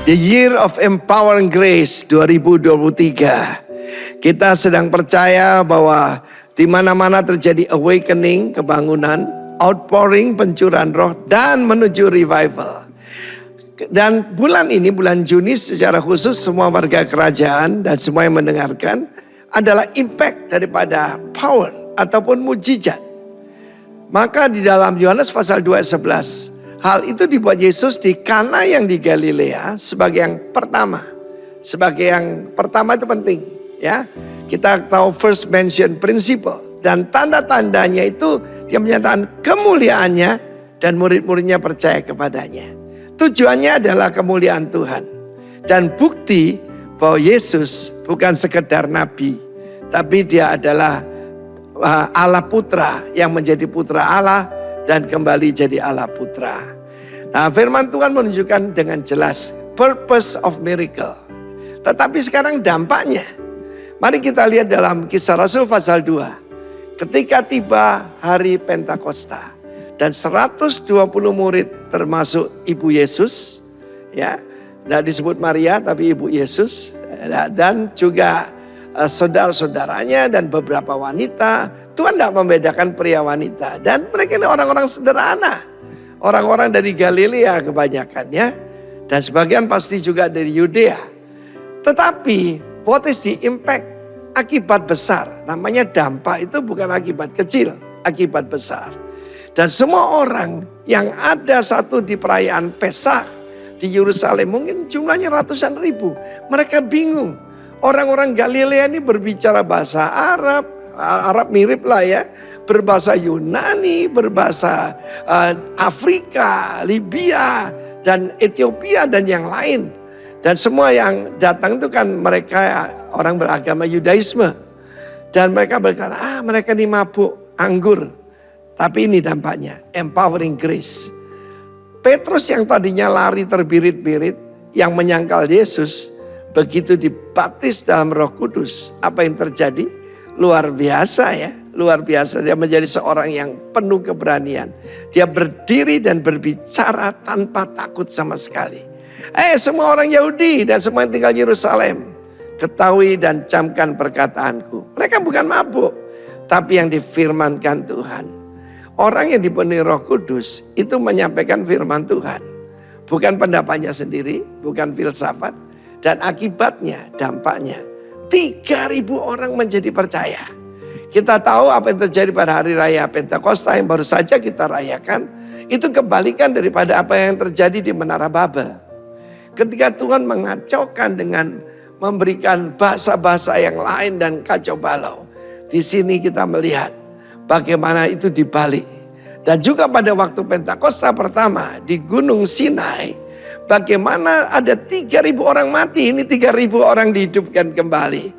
The Year of Empowering Grace 2023. Kita sedang percaya bahwa di mana-mana terjadi awakening, kebangunan, outpouring, pencurahan roh, dan menuju revival. Dan bulan ini, bulan Juni secara khusus semua warga kerajaan dan semua yang mendengarkan adalah impact daripada power ataupun mujizat. Maka di dalam Yohanes pasal 2 ayat 11, hal itu dibuat Yesus di Kana yang di Galilea sebagai yang pertama. Sebagai yang pertama itu penting, ya. Kita tahu first mention principle, dan tanda-tandanya itu dia menyatakan kemuliaannya dan murid-muridnya percaya kepadanya. Tujuannya adalah kemuliaan Tuhan dan bukti bahwa Yesus bukan sekedar nabi, tapi dia adalah Allah Putra yang menjadi Putra Allah dan kembali jadi Allah Putra. Nah, firman Tuhan menunjukkan dengan jelas purpose of miracle. Tetapi sekarang dampaknya. Mari kita lihat dalam Kisah Rasul pasal 2. Ketika tiba hari Pentakosta dan 120 murid termasuk ibu Yesus, ya. Tidak disebut Maria tapi ibu Yesus, dan juga saudara-saudaranya dan beberapa wanita. Tuhan tidak membedakan pria wanita. Dan mereka ini orang-orang sederhana. Orang-orang dari Galilea kebanyakannya. Dan sebagian pasti juga dari Yudea. Tetapi what is the impact? Akibat besar. Namanya dampak itu bukan akibat kecil. Akibat besar. Dan semua orang yang ada satu di perayaan Peskah di Yerusalem. Mungkin jumlahnya ratusan ribu. Mereka bingung. Orang-orang Galilea ini berbicara bahasa Arab. Arab mirip lah ya. Berbahasa Yunani, berbahasa Afrika, Libya, dan Ethiopia, dan yang lain. Dan semua yang datang itu kan mereka orang beragama Yudaisme. Dan mereka berkata, mereka ini mabuk anggur. Tapi ini dampaknya, empowering grace. Petrus yang tadinya lari terbirit-birit, yang menyangkal Yesus, begitu dibaptis dalam Roh Kudus, apa yang terjadi? Luar biasa ya, luar biasa. Dia menjadi seorang yang penuh keberanian. Dia berdiri dan berbicara tanpa takut sama sekali. Semua orang Yahudi dan semua yang tinggal di Yerusalem, ketahui dan camkan perkataanku. Mereka bukan mabuk, tapi yang difirmankan Tuhan. Orang yang dipenuhi Roh Kudus itu menyampaikan firman Tuhan. Bukan pendapatnya sendiri, bukan filsafat. Dan akibatnya, dampaknya 3.000 orang menjadi percaya. Kita tahu apa yang terjadi pada hari raya Pentakosta yang baru saja kita rayakan. Itu kebalikan daripada apa yang terjadi di Menara Babel. Ketika Tuhan mengacaukan dengan memberikan bahasa-bahasa yang lain dan kacau balau. Di sini kita melihat bagaimana itu dibalik. Dan juga pada waktu Pentakosta pertama di Gunung Sinai. Bagaimana ada 3.000 orang mati, ini 3.000 orang dihidupkan kembali.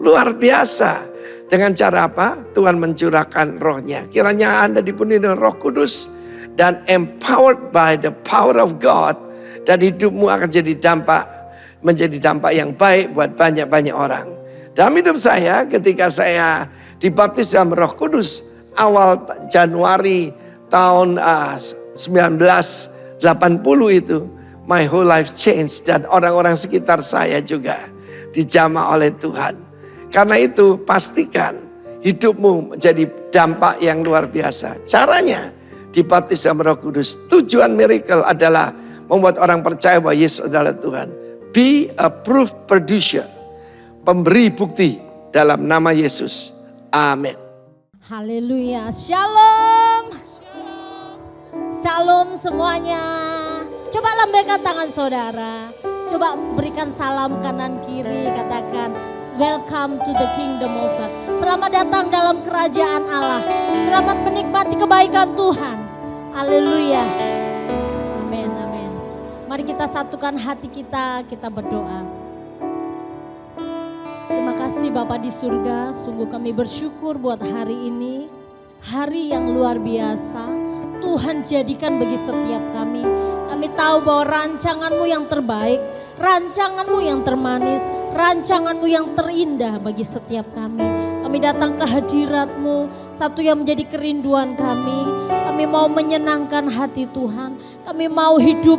Luar biasa. Dengan cara apa? Tuhan mencurahkan rohnya. Kiranya Anda dipenuhi dengan Roh Kudus dan empowered by the power of God. Dan hidupmu akan menjadi dampak yang baik buat banyak-banyak orang. Dalam hidup saya ketika saya dibaptis dalam Roh Kudus awal Januari tahun 1980 itu. My whole life changed, dan orang-orang sekitar saya juga dijamah oleh Tuhan. Karena itu pastikan hidupmu menjadi dampak yang luar biasa. Caranya dibaptis dalam Roh Kudus. Tujuan miracle adalah membuat orang percaya bahwa Yesus adalah Tuhan. Be a proof producer. Pemberi bukti dalam nama Yesus. Amin. Haleluya. Shalom. Shalom semuanya. Coba lambaikan tangan saudara. Coba berikan salam kanan kiri. Katakan welcome to the kingdom of God. Selamat datang dalam kerajaan Allah. Selamat menikmati kebaikan Tuhan. Haleluya. Amin, amin. Mari kita satukan hati kita berdoa. Terima kasih Bapa di surga. Sungguh kami bersyukur buat hari ini. Hari yang luar biasa. Tuhan jadikan bagi setiap kami. Kami tahu bahwa rancangan-Mu yang terbaik, rancangan-Mu yang termanis, rancangan-Mu yang terindah bagi setiap kami. Kami datang ke hadirat-Mu, satu yang menjadi kerinduan kami. Kami mau menyenangkan hati Tuhan, kami mau hidup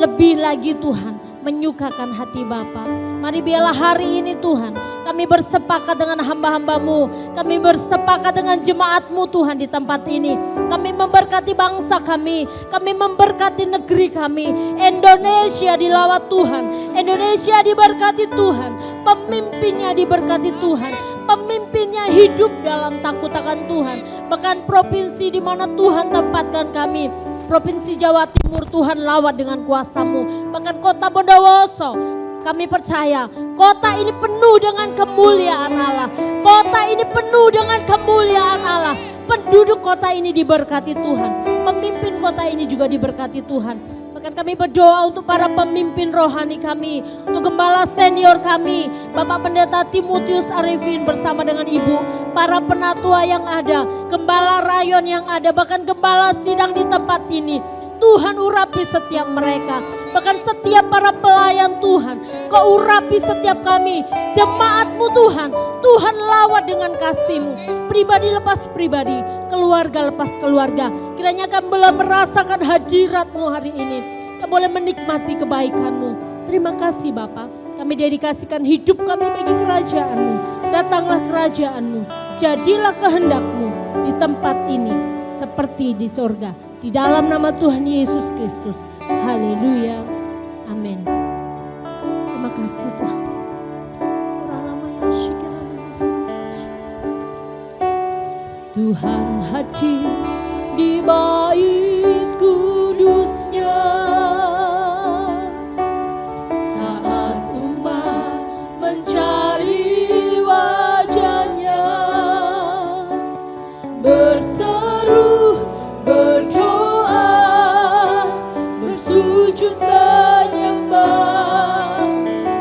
lebih lagi Tuhan, menyukakan hati Bapa. Mari biarlah hari ini Tuhan, kami bersepakat dengan hamba-hamba-Mu, kami bersepakat dengan jemaat-Mu Tuhan di tempat ini. Kami memberkati bangsa kami memberkati negeri kami. Indonesia dilawat Tuhan, Indonesia diberkati Tuhan, pemimpinnya diberkati Tuhan, pemimpinnya hidup dalam takut akan Tuhan. Bahkan provinsi di mana Tuhan tempatkan kami, Provinsi Jawa Timur, Tuhan lawat dengan kuasa-Mu. Bahkan kota Bondowoso, kami percaya kota ini penuh dengan kemuliaan Allah. Kota ini penuh dengan kemuliaan Allah. Penduduk kota ini diberkati Tuhan. Pemimpin kota ini juga diberkati Tuhan. Bahkan kami berdoa untuk para pemimpin rohani kami, untuk gembala senior kami, Bapak Pendeta Timotius Arifin bersama dengan Ibu, para penatua yang ada, gembala rayon yang ada, bahkan gembala sidang di tempat ini. Tuhan urapi setiap mereka, bahkan setiap para pelayan Tuhan, Kau urapi setiap kami, jemaat-Mu Tuhan. Tuhan lawat dengan kasih-Mu, pribadi lepas pribadi, keluarga lepas keluarga. Kiranya kami boleh merasakan hadirat-Mu hari ini, kami boleh menikmati kebaikan-Mu. Terima kasih Bapa, kami dedikasikan hidup kami bagi kerajaan-Mu. Datanglah kerajaan-Mu, jadilah kehendak-Mu di tempat ini seperti di sorga. Di dalam nama Tuhan Yesus Kristus. Haleluya. Amin. Terima kasih Tuhan. Tuhan hadir di bait kudusnya saat umat mencari wajahnya, berseru, berdoa, bersujud menyembah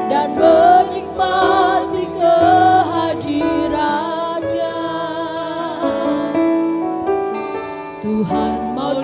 dan menikmati kehadirannya. Tuhan mau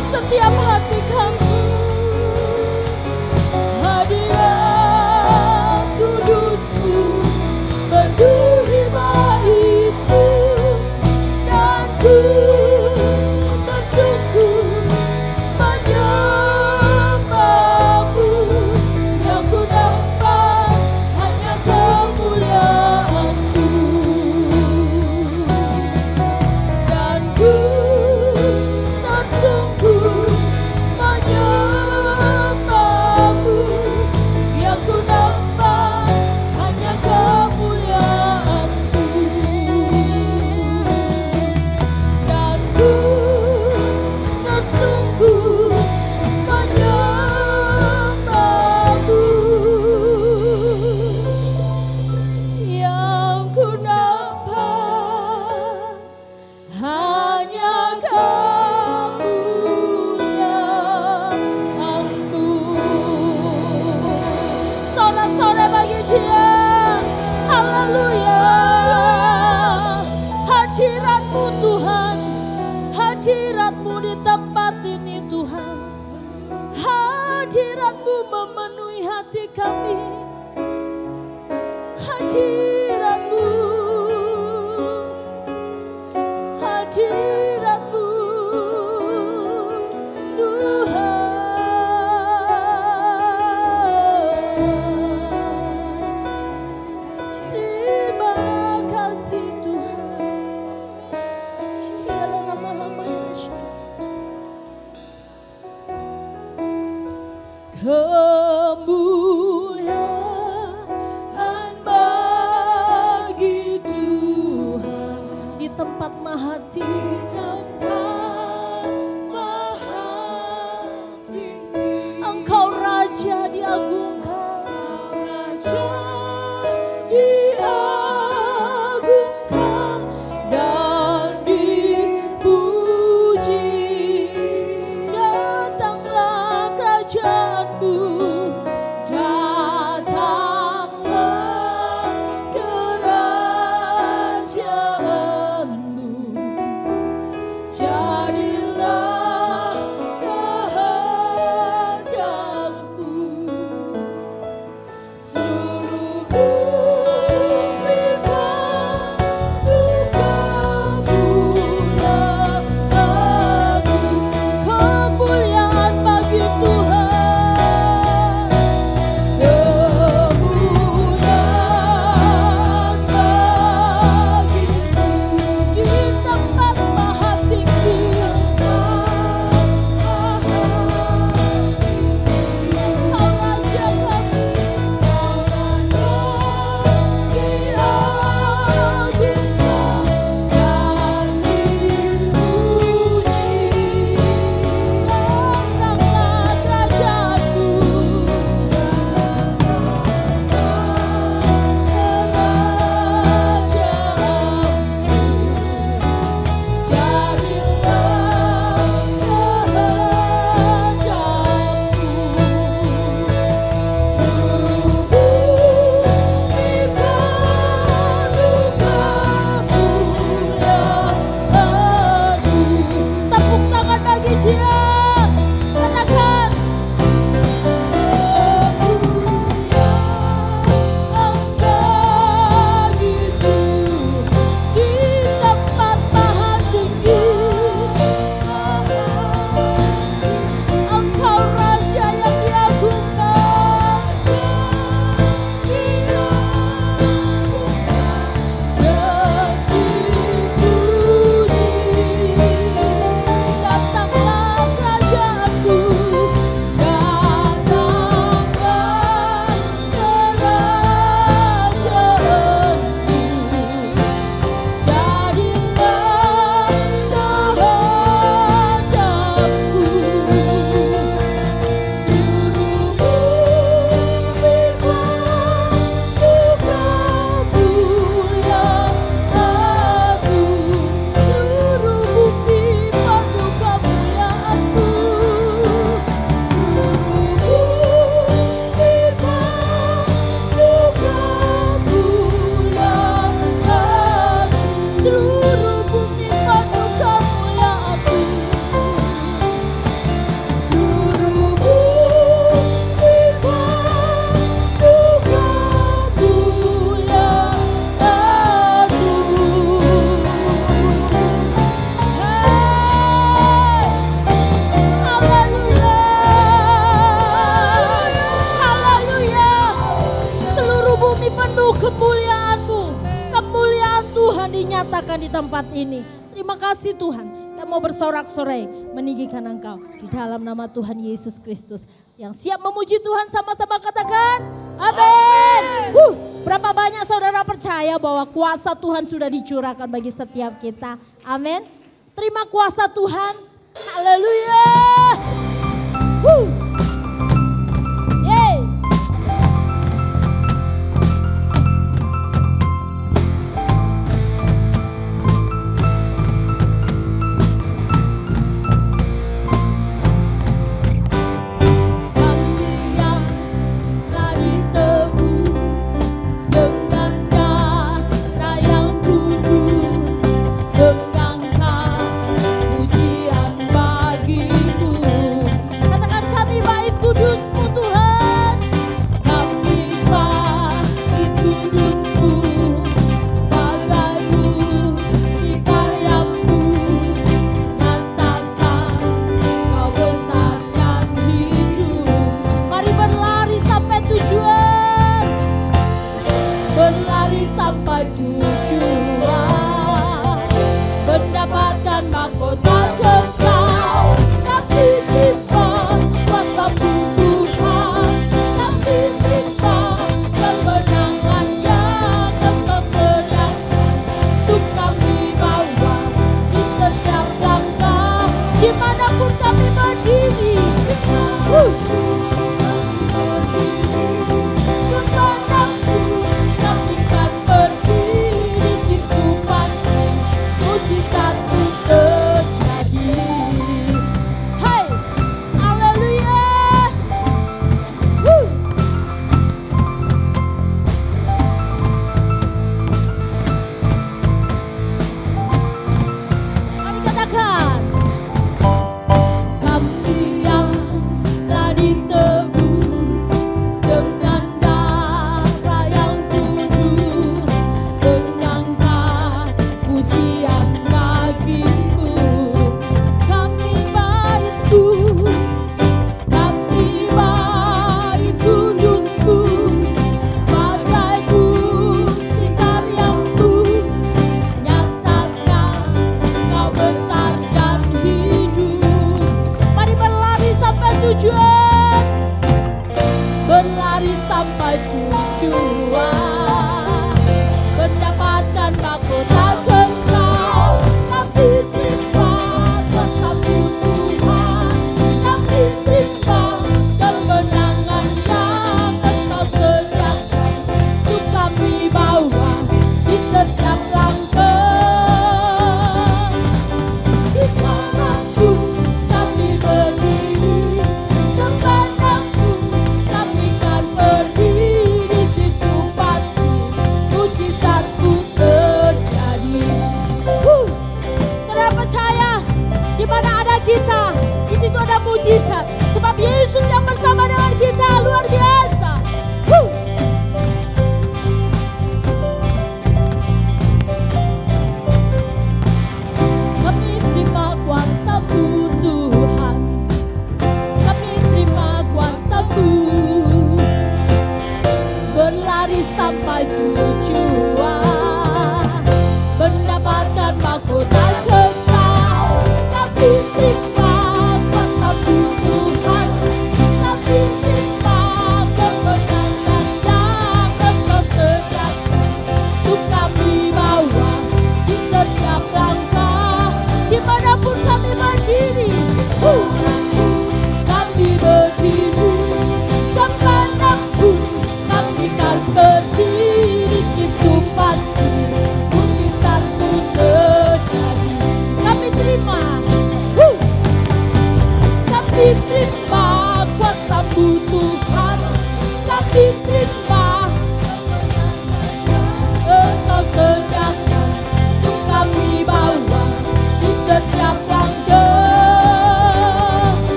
setiap hati kami. Hadirat kudus-Mu penuhi bait-Mu, dan ku tersungkur menyembah-Mu. Yang ku nampak hanya kemuliaan-Mu, dan ku tersungkur menyembah-Mu. Yang ku nampak hanya kemuliaan-Mu, dan ku tersungkur menyembah-Mu. Yang ku nampak hanya kemuliaan-Mu. Sorak-sorai bagi Dia. Haleluya. Hadirat-Mu Tuhan, hadirat-Mu di tempat ini Tuhan. Hadirat-Mu memenuhi hati kami. Hadirat-Mu, hadirat-Mu Tuhan. Terima kasih Tuhan. Biarlah lama-lama Yesus. Kemuliaan bagi Tuhan di tempat maha tinggi. Engkau Raja diagungkan, diagungkan dan dipuji. Datanglah kerajaan-Mu, datanglah kerajaan-Mu. tempat ini. Terima kasih Tuhan. Yang mau bersorak-sorai meninggikan Engkau di dalam nama Tuhan Yesus Kristus. Yang siap memuji Tuhan sama-sama katakan amin. Berapa banyak saudara percaya bahwa kuasa Tuhan sudah dicurahkan bagi setiap kita. Amin. Terima kuasa Tuhan. Haleluya. Yeay.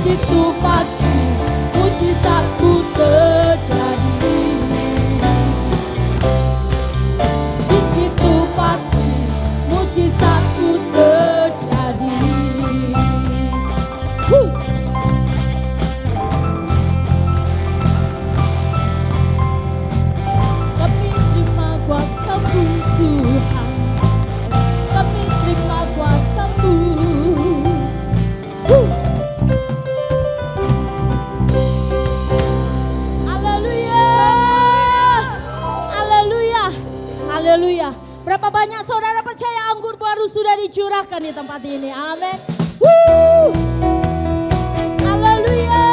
Itu pasti mujizatmu curahkan di tempat ini. Amin. Woo! Haleluya.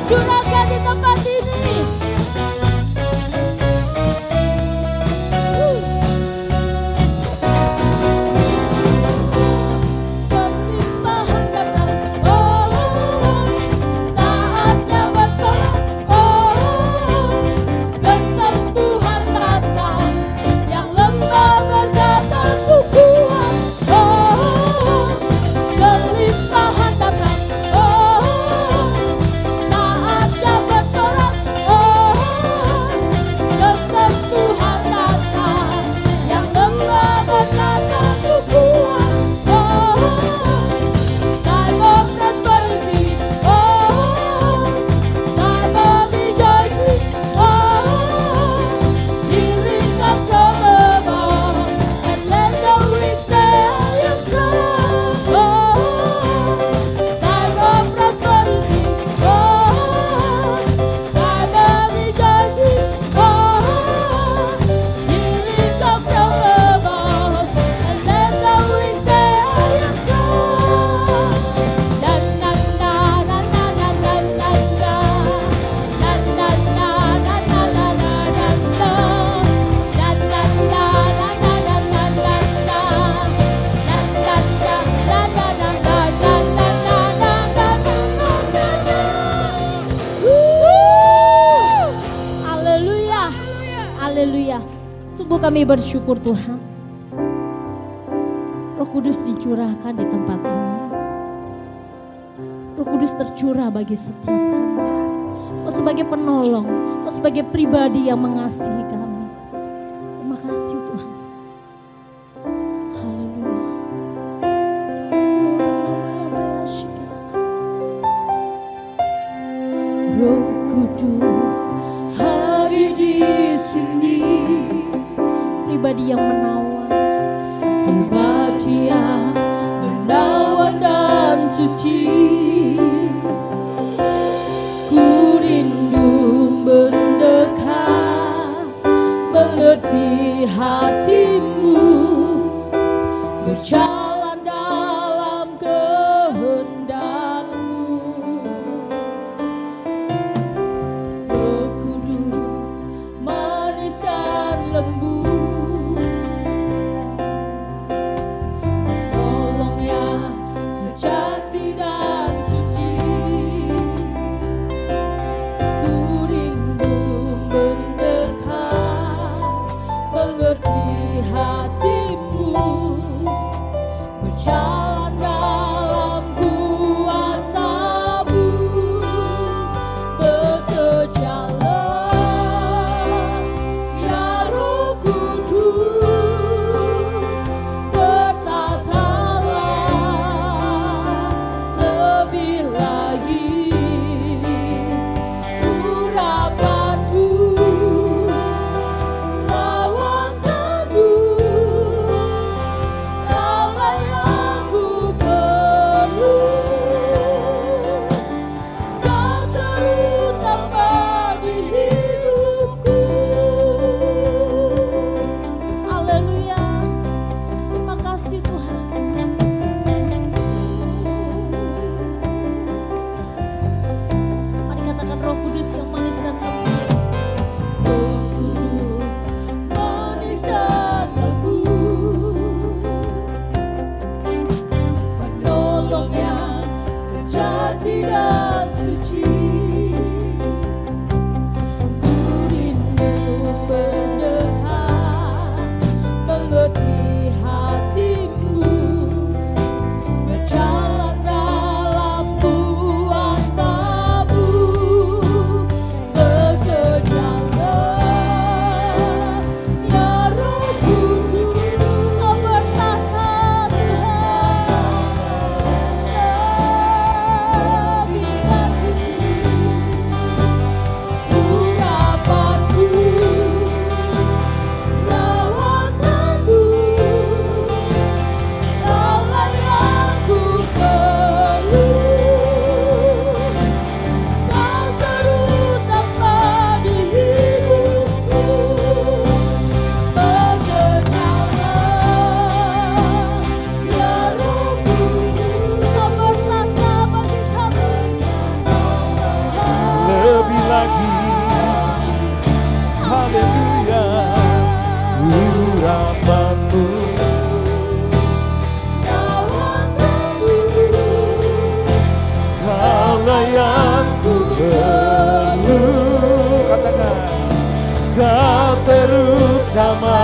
Curahkan di tempat ini. Kelimpahan datang, saatnya bersorak, kesembuhan datang, yang lemah berkata ku kuat, kelimpahan datang, haleluya. Sungguh kami bersyukur Tuhan. Roh Kudus dicurahkan di tempat ini. Roh Kudus tercurah bagi setiap kami. Kau sebagai penolong, Kau sebagai pribadi yang mengasihi kami. Terima kasih Tuhan. Haleluya. Roh Kudus hari di pribadi yang menawan, pribadi yang menawan dan suci. Ku rindu mendekat, mengerti hatimu, berjalan dalam kehendak-Mu. Roh Kudus manis dan lembut, penolong yang sejati dan suci. Ku rindu mendekat, mengerti hatimu, berjalan dalam kuasa-Mu. Bekerjalah ya Roh Kudus, bertatalah lebih lagi urapan-Mu, lawatan-Mu. Kaulah yang ku perlu, Kau terutama di hidupku. Haleluya, terima kasih Tuhan. Mari katakan Roh Kudus yang manis dan lembut. Roh Kudus manis dan lembut, penolong yang sejati dan suci. Ku rindu mendekat, mengerti hatimu, berjalan dalam kuasa-Mu. Bekerjalah ya Roh Kudus, Kau bertata Tuhan, lebih lagi urapan-Mu, lawatan-Mu. Kaulah yang ku perlu, Kau terutama di hidupku. Bekerjalah ya Roh Kudus, Kau bertata bagi kami. Lebih lagi, haleluya, urapan-Mu, Lawatan-Mu, Kaulah yang ku perlu. Katakan, Kau terutama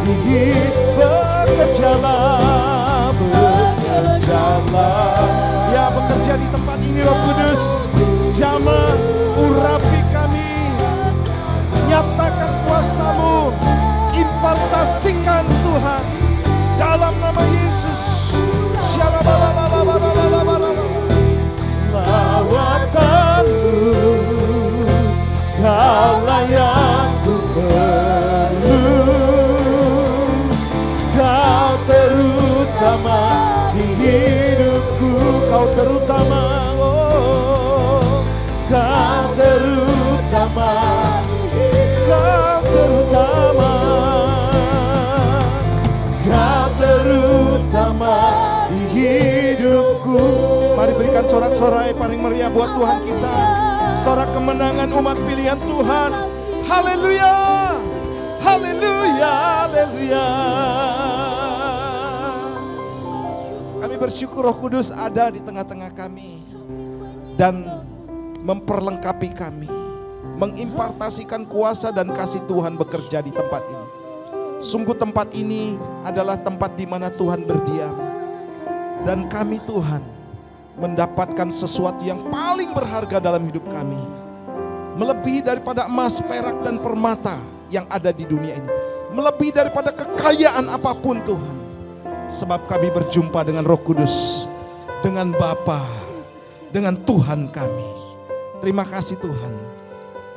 di hidup. Bekerjalah, bekerjalah. Ya, bekerja di tempat ini Roh Kudus. Jamah, urapi kami. Nyatakan kuasa-Mu, impartasikan Tuhan dalam nama Yesus. Lawatan-Mu, Kaulah yang ku perlu. Kau terutama di hidupku. Kau terutama, oh, Kau terutama, Kau terutama, Kau terutama di hidupku. Mari berikan sorak-sorai paling meriah buat Tuhan kita. Sorak kemenangan umat pilihan Tuhan. Haleluya, haleluya, haleluya. Kami bersyukur Roh Kudus ada di tengah-tengah kami dan memperlengkapi kami, mengimpartasikan kuasa dan kasih Tuhan bekerja di tempat ini. Sungguh tempat ini adalah tempat di mana Tuhan berdiam. Dan kami Tuhan mendapatkan sesuatu yang paling berharga dalam hidup kami. Melebihi daripada emas, perak, dan permata yang ada di dunia ini. Melebihi daripada kekayaan apapun Tuhan. Sebab kami berjumpa dengan Roh Kudus, dengan Bapa, dengan Tuhan kami. Terima kasih Tuhan.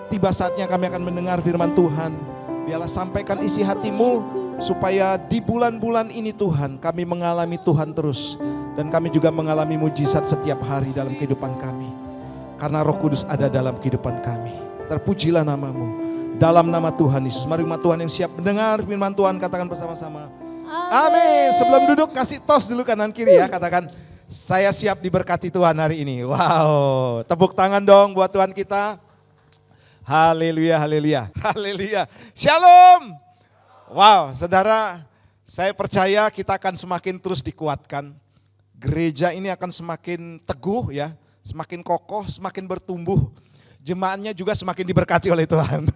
Tiba saatnya kami akan mendengar firman Tuhan. Biarlah sampaikan isi hatimu supaya di bulan-bulan ini Tuhan kami mengalami Tuhan terus. Dan kami juga mengalami mujizat setiap hari dalam kehidupan kami. Karena Roh Kudus ada dalam kehidupan kami. Terpujilah namamu. Dalam nama Tuhan Yesus. Mari umat Tuhan yang siap mendengar firman Tuhan katakan bersama-sama. Amin. Sebelum duduk kasih tos dulu kanan kiri ya. Katakan saya siap diberkati Tuhan hari ini. Wow. Tepuk tangan dong buat Tuhan kita. Haleluya, haleluya, haleluya. Shalom. Wow, saudara, saya percaya kita akan semakin terus dikuatkan. Gereja ini akan semakin teguh ya, semakin kokoh, semakin bertumbuh. Jemaatnya juga semakin diberkati oleh Tuhan.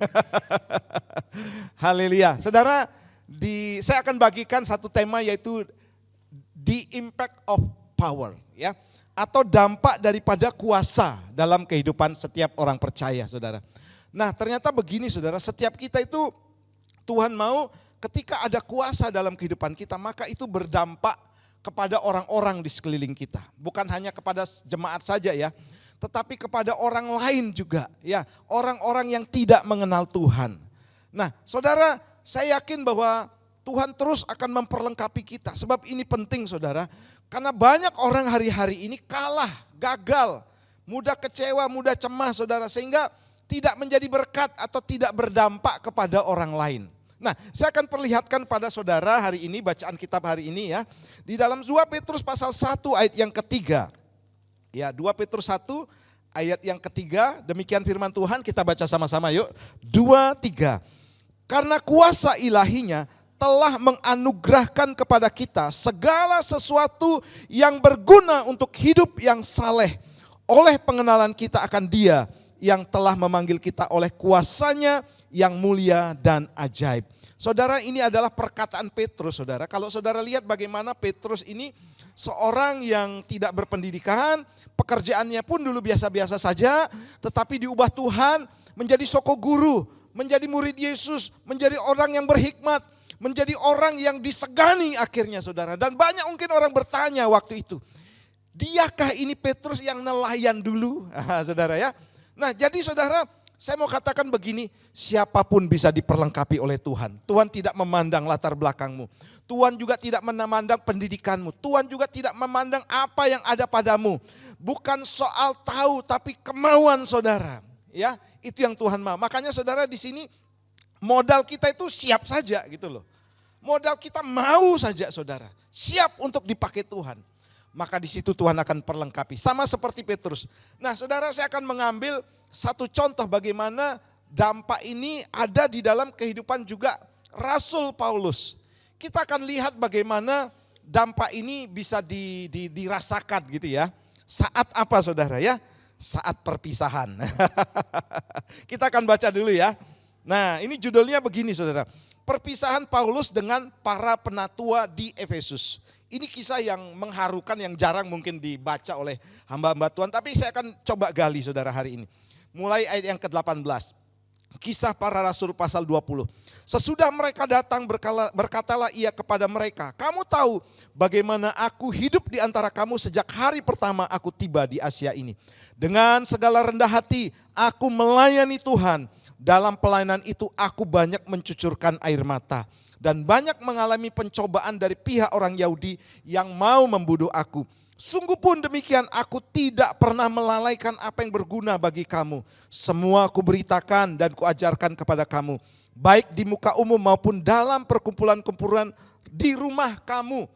Haleluya. Saudara, saya akan bagikan satu tema yaitu the impact of power ya, atau dampak daripada kuasa dalam kehidupan setiap orang percaya, saudara. Nah, ternyata begini saudara, setiap kita itu Tuhan mau ketika ada kuasa dalam kehidupan kita, maka itu berdampak kepada orang-orang di sekeliling kita. Bukan hanya kepada jemaat saja ya, tetapi kepada orang lain juga ya, orang-orang yang tidak mengenal Tuhan. Nah, saudara, saya yakin bahwa Tuhan terus akan memperlengkapi kita. Sebab ini penting saudara, karena banyak orang hari-hari ini kalah, gagal, mudah kecewa, mudah cemas saudara, sehingga tidak menjadi berkat atau tidak berdampak kepada orang lain. Nah, saya akan perlihatkan pada saudara hari ini, bacaan kitab hari ini ya. Di dalam 2 Petrus pasal 1 ayat yang ketiga. Ya, 2 Petrus 1 ayat yang ketiga, demikian firman Tuhan, kita baca sama-sama yuk. 2, 3. Karena kuasa ilahinya telah menganugerahkan kepada kita segala sesuatu yang berguna untuk hidup yang saleh. Oleh pengenalan kita akan Dia yang telah memanggil kita oleh kuasanya yang mulia dan ajaib. Saudara, ini adalah perkataan Petrus saudara. Kalau saudara lihat bagaimana Petrus ini seorang yang tidak berpendidikan, pekerjaannya pun dulu biasa-biasa saja, tetapi diubah Tuhan menjadi soko guru, menjadi murid Yesus, menjadi orang yang berhikmat, menjadi orang yang disegani akhirnya saudara. Dan banyak mungkin orang bertanya waktu itu, diakah ini Petrus yang nelayan dulu? Saudara ya. Nah, jadi saudara, saya mau katakan begini, siapapun bisa diperlengkapi oleh Tuhan. Tuhan tidak memandang latar belakangmu. Tuhan juga tidak memandang pendidikanmu. Tuhan juga tidak memandang apa yang ada padamu. Bukan soal tahu tapi kemauan saudara. Ya, itu yang Tuhan mau. Makanya saudara di sini modal kita itu siap saja gitu loh. Modal kita mau saja saudara. Siap untuk dipakai Tuhan. Maka di situ Tuhan akan perlengkapi. Sama seperti Petrus. Nah saudara, saya akan mengambil satu contoh bagaimana dampak ini ada di dalam kehidupan juga Rasul Paulus. Kita akan lihat bagaimana dampak ini bisa dirasakan gitu ya. Saat apa saudara ya? Saat perpisahan. Kita akan baca dulu ya. Nah ini judulnya begini saudara. Perpisahan Paulus dengan para penatua di Efesus. Ini kisah yang mengharukan, yang jarang mungkin dibaca oleh hamba-hamba Tuhan. Tapi saya akan coba gali saudara hari ini. Mulai ayat yang ke-18. Kisah para Rasul pasal 20. Sesudah mereka datang berkatalah ia kepada mereka. Kamu tahu bagaimana aku hidup di antara kamu sejak hari pertama aku tiba di Asia ini. Dengan segala rendah hati aku melayani Tuhan. Dalam pelayanan itu aku banyak mencucurkan air mata. Dan banyak mengalami pencobaan dari pihak orang Yahudi yang mau membunuh aku. Sungguh pun demikian aku tidak pernah melalaikan apa yang berguna bagi kamu. Semua kuberitakan dan kuajarkan kepada kamu. Baik di muka umum maupun dalam perkumpulan-kumpulan di rumah kamu.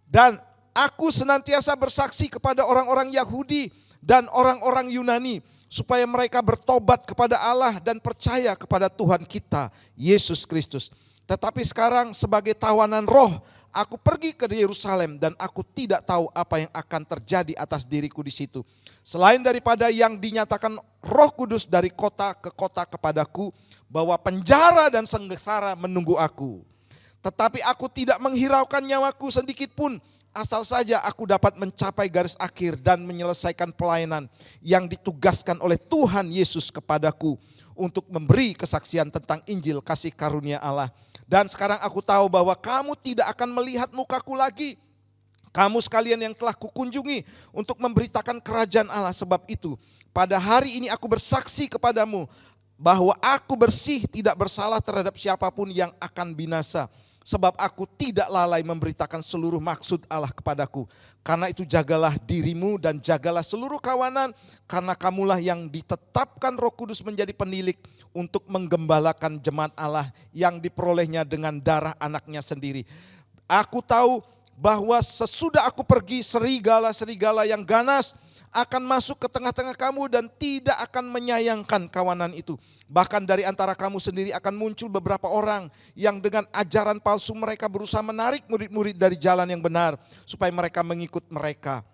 Dan aku senantiasa bersaksi kepada orang-orang Yahudi dan orang-orang Yunani. Supaya mereka bertobat kepada Allah dan percaya kepada Tuhan kita, Yesus Kristus. Tetapi sekarang sebagai tawanan roh, aku pergi ke Yerusalem dan aku tidak tahu apa yang akan terjadi atas diriku di situ. Selain daripada yang dinyatakan Roh Kudus dari kota ke kota kepadaku, bahwa penjara dan sengsara menunggu aku. Tetapi aku tidak menghiraukan nyawaku sedikit pun, asal saja aku dapat mencapai garis akhir dan menyelesaikan pelayanan yang ditugaskan oleh Tuhan Yesus kepadaku untuk memberi kesaksian tentang Injil kasih karunia Allah. Dan sekarang aku tahu bahwa kamu tidak akan melihat mukaku lagi. Kamu sekalian yang telah kukunjungi untuk memberitakan kerajaan Allah. Sebab itu pada hari ini aku bersaksi kepadamu bahwa aku bersih tidak bersalah terhadap siapapun yang akan binasa. Sebab aku tidak lalai memberitakan seluruh maksud Allah kepadaku. Karena itu jagalah dirimu dan jagalah seluruh kawanan. Karena kamulah yang ditetapkan Roh Kudus menjadi penilik untuk menggembalakan jemaat Allah yang diperolehnya dengan darah anaknya sendiri. Aku tahu bahwa sesudah aku pergi, serigala-serigala yang ganas akan masuk ke tengah-tengah kamu dan tidak akan menyayangkan kawanan itu. Bahkan dari antara kamu sendiri akan muncul beberapa orang yang dengan ajaran palsu mereka berusaha menarik murid-murid dari jalan yang benar supaya mengikut mereka.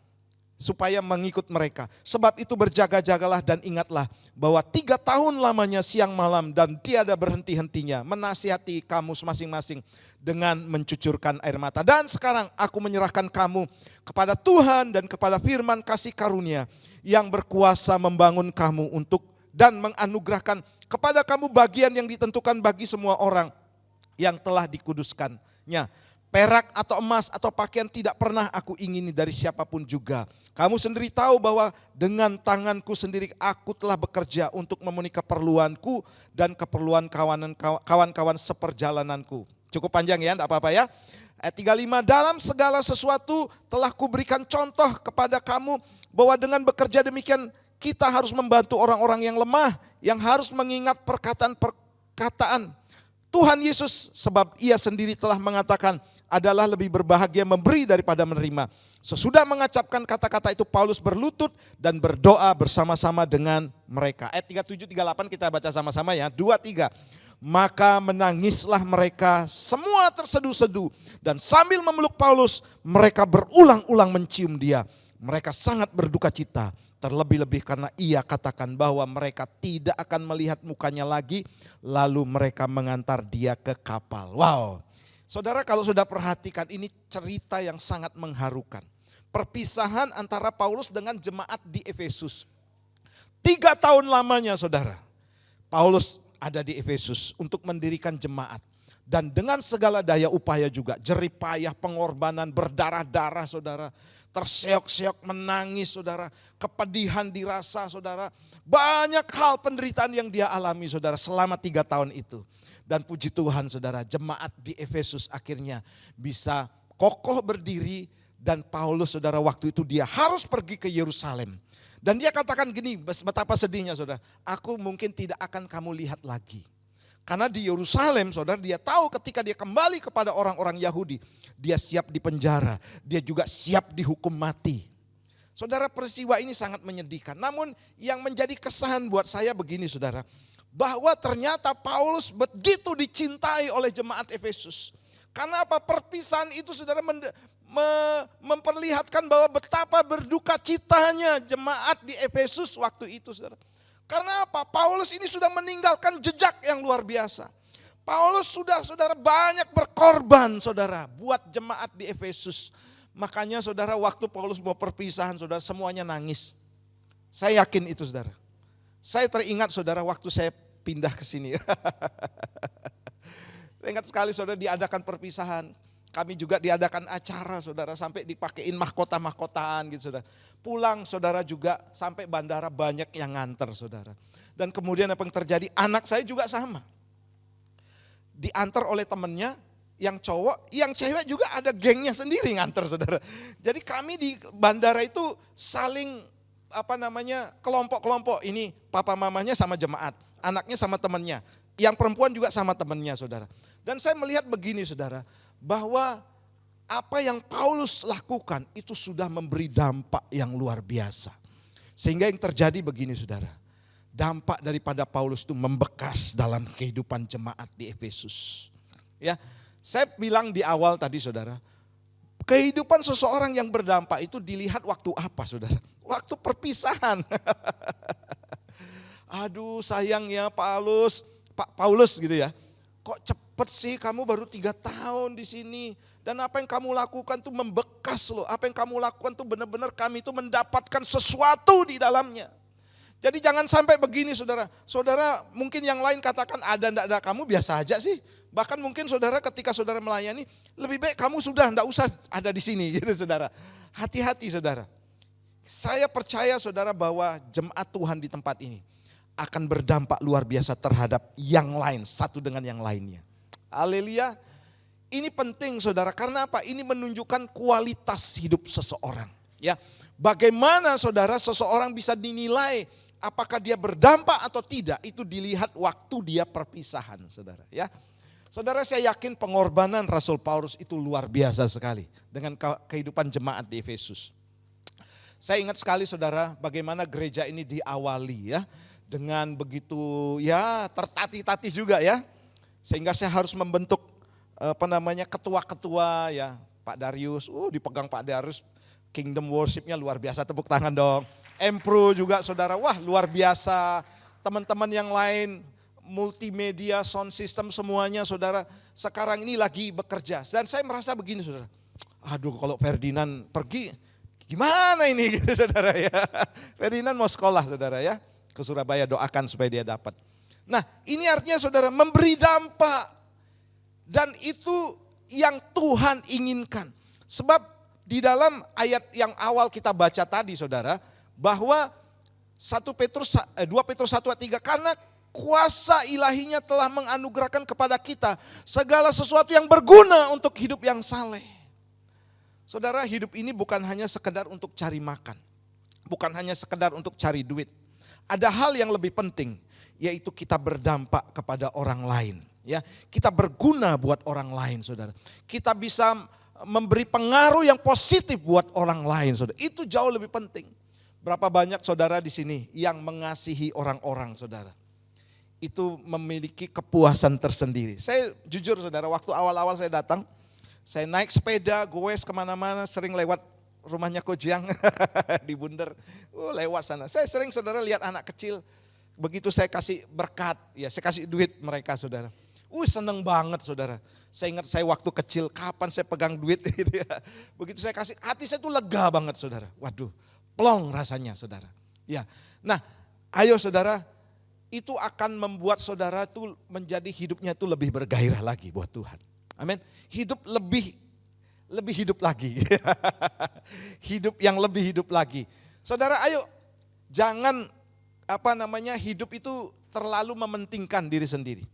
Sebab itu berjaga-jagalah dan ingatlah bahwa 3 tahun lamanya siang malam dan tiada berhenti-hentinya menasihati kamu masing-masing dengan mencucurkan air mata. Dan sekarang aku menyerahkan kamu kepada Tuhan dan kepada firman kasih karunia yang berkuasa membangun kamu dan menganugerahkan kepada kamu bagian yang ditentukan bagi semua orang yang telah dikuduskannya. Perak atau emas atau pakaian tidak pernah aku ingini dari siapapun juga. Kamu sendiri tahu bahwa dengan tanganku sendiri aku telah bekerja untuk memenuhi keperluanku dan keperluan kawan-kawan seperjalananku. Cukup panjang ya, enggak apa-apa ya. Ayat 35, dalam segala sesuatu telah kuberikan contoh kepada kamu bahwa dengan bekerja demikian kita harus membantu orang-orang yang lemah, yang harus mengingat perkataan Tuhan Yesus, sebab ia sendiri telah mengatakan adalah lebih berbahagia memberi daripada menerima. Sesudah mengucapkan kata-kata itu Paulus berlutut dan berdoa bersama-sama dengan mereka. Ayat 37-38 kita baca sama-sama ya. 2-3. Maka menangislah mereka semua terseduh-seduh dan sambil memeluk Paulus mereka berulang-ulang mencium dia. Mereka sangat berduka cita. Terlebih-lebih karena ia katakan bahwa mereka tidak akan melihat mukanya lagi. Lalu mereka mengantar dia ke kapal. Wow. Saudara, kalau sudah perhatikan, ini cerita yang sangat mengharukan. Perpisahan antara Paulus dengan jemaat di Efesus. 3 tahun lamanya saudara, Paulus ada di Efesus untuk mendirikan jemaat. Dan dengan segala daya upaya juga, jeripayah, pengorbanan, berdarah-darah saudara. Terseok-seok, menangis saudara, kepedihan dirasa saudara. Banyak hal penderitaan yang dia alami saudara selama 3 tahun itu. Dan puji Tuhan saudara, jemaat di Efesus akhirnya bisa kokoh berdiri. Dan Paulus saudara waktu itu dia harus pergi ke Yerusalem. Dan dia katakan gini, betapa sedihnya saudara, aku mungkin tidak akan kamu lihat lagi. Karena di Yerusalem saudara dia tahu ketika dia kembali kepada orang-orang Yahudi, dia siap dipenjara, dia juga siap dihukum mati. Saudara, peristiwa ini sangat menyedihkan. Namun yang menjadi kesan buat saya begini saudara, bahwa ternyata Paulus begitu dicintai oleh jemaat Efesus. Karena apa? Perpisahan itu saudara memperlihatkan bahwa betapa berduka citanya jemaat di Efesus waktu itu saudara. Karena apa? Paulus ini sudah meninggalkan jejak yang luar biasa. Paulus sudah saudara banyak berkorban saudara buat jemaat di Efesus. Makanya saudara waktu Paulus mau perpisahan saudara semuanya nangis. Saya yakin itu saudara. Saya teringat saudara waktu saya pindah ke sini. Saya ingat sekali saudara diadakan perpisahan. Kami juga diadakan acara saudara sampai dipakein mahkota-mahkotaan gitu saudara. Pulang saudara juga sampai bandara banyak yang nganter saudara. Dan kemudian apa yang terjadi? Anak saya juga sama. Diantar oleh temennya yang cowok, yang cewek juga ada gengnya sendiri nganter saudara. Jadi kami di bandara itu saling kelompok-kelompok. Ini papa mamanya sama jemaat, anaknya sama temannya. Yang perempuan juga sama temannya saudara. Dan saya melihat begini saudara, bahwa apa yang Paulus lakukan itu sudah memberi dampak yang luar biasa. Sehingga yang terjadi begini saudara, dampak daripada Paulus itu membekas dalam kehidupan jemaat di Efesus. Ya, saya bilang di awal tadi saudara, kehidupan seseorang yang berdampak itu dilihat waktu apa saudara? Waktu perpisahan. Aduh sayangnya Pak Paulus gitu ya. Kok cepet sih kamu baru 3 tahun di sini. Dan apa yang kamu lakukan tuh membekas loh. Apa yang kamu lakukan tuh benar-benar kami tuh mendapatkan sesuatu di dalamnya. Jadi jangan sampai begini saudara. Saudara mungkin yang lain katakan ada enggak ada, kamu biasa aja sih. Bahkan mungkin saudara ketika saudara melayani lebih baik kamu sudah enggak usah ada di sini gitu saudara. Hati-hati saudara. Saya percaya saudara bahwa jemaat Tuhan di tempat ini akan berdampak luar biasa terhadap yang lain, satu dengan yang lainnya. Haleluya. Ini penting saudara, karena apa? Ini menunjukkan kualitas hidup seseorang. Ya, bagaimana saudara seseorang bisa dinilai apakah dia berdampak atau tidak, itu dilihat waktu dia perpisahan saudara. Ya, saudara, saya yakin pengorbanan Rasul Paulus itu luar biasa sekali dengan kehidupan jemaat di Efesus. Saya ingat sekali saudara bagaimana gereja ini diawali ya dengan begitu ya tertatih-tatih juga ya. Sehingga saya harus membentuk ketua-ketua ya, Pak Darius, dipegang Pak Darius, Kingdom Worship-nya luar biasa, tepuk tangan dong. Empro juga saudara, wah luar biasa. Teman-teman yang lain, multimedia, sound system semuanya saudara, sekarang ini lagi bekerja. Dan saya merasa begini saudara, aduh kalau Ferdinand pergi, gimana ini gitu saudara ya. Ferdinand mau sekolah saudara ya, ke Surabaya, doakan supaya dia dapat. Nah ini artinya saudara memberi dampak. Dan itu yang Tuhan inginkan. Sebab di dalam ayat yang awal kita baca tadi saudara, bahwa 2 Petrus 1 ayat 3, karena kuasa ilahinya telah menganugerahkan kepada kita segala sesuatu yang berguna untuk hidup yang saleh. Saudara, hidup ini bukan hanya sekedar untuk cari makan, bukan hanya sekedar untuk cari duit. Ada hal yang lebih penting, yaitu kita berdampak kepada orang lain. Ya, kita berguna buat orang lain, saudara. Kita bisa memberi pengaruh yang positif buat orang lain, saudara. Itu jauh lebih penting. Berapa banyak saudara di sini yang mengasihi orang-orang, saudara. Itu memiliki kepuasan tersendiri. Saya jujur saudara, waktu awal-awal saya datang, saya naik sepeda, goes kemana-mana, sering lewat rumahnya Kojiang di Bunder. Lewat sana. Saya sering saudara lihat anak kecil, begitu saya kasih berkat, ya saya kasih duit mereka saudara. Seneng banget saudara. Saya ingat saya waktu kecil, kapan saya pegang duit gitu ya. Begitu saya kasih, hati saya tuh lega banget saudara. Waduh, plong rasanya saudara. Ya, nah ayo saudara, itu akan membuat saudara tuh menjadi hidupnya tuh lebih bergairah lagi buat Tuhan. Amin. Hidup lebih hidup lagi. Hidup yang lebih hidup lagi. Saudara ayo, jangan hidup itu terlalu mementingkan diri sendiri.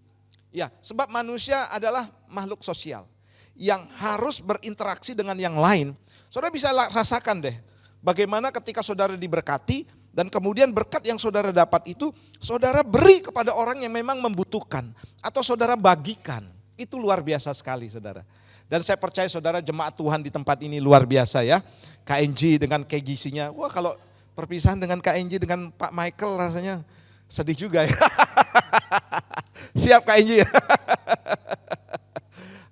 Ya, sebab manusia adalah makhluk sosial yang harus berinteraksi dengan yang lain. Saudara bisa rasakan deh, bagaimana ketika saudara diberkati dan kemudian berkat yang saudara dapat itu saudara beri kepada orang yang memang membutuhkan atau saudara bagikan. Itu luar biasa sekali saudara. Dan saya percaya saudara jemaat Tuhan di tempat ini luar biasa ya. KNG dengan KGC-nya, wah kalau perpisahan dengan KNG dengan Pak Michael rasanya sedih juga ya. Siap KNG ya.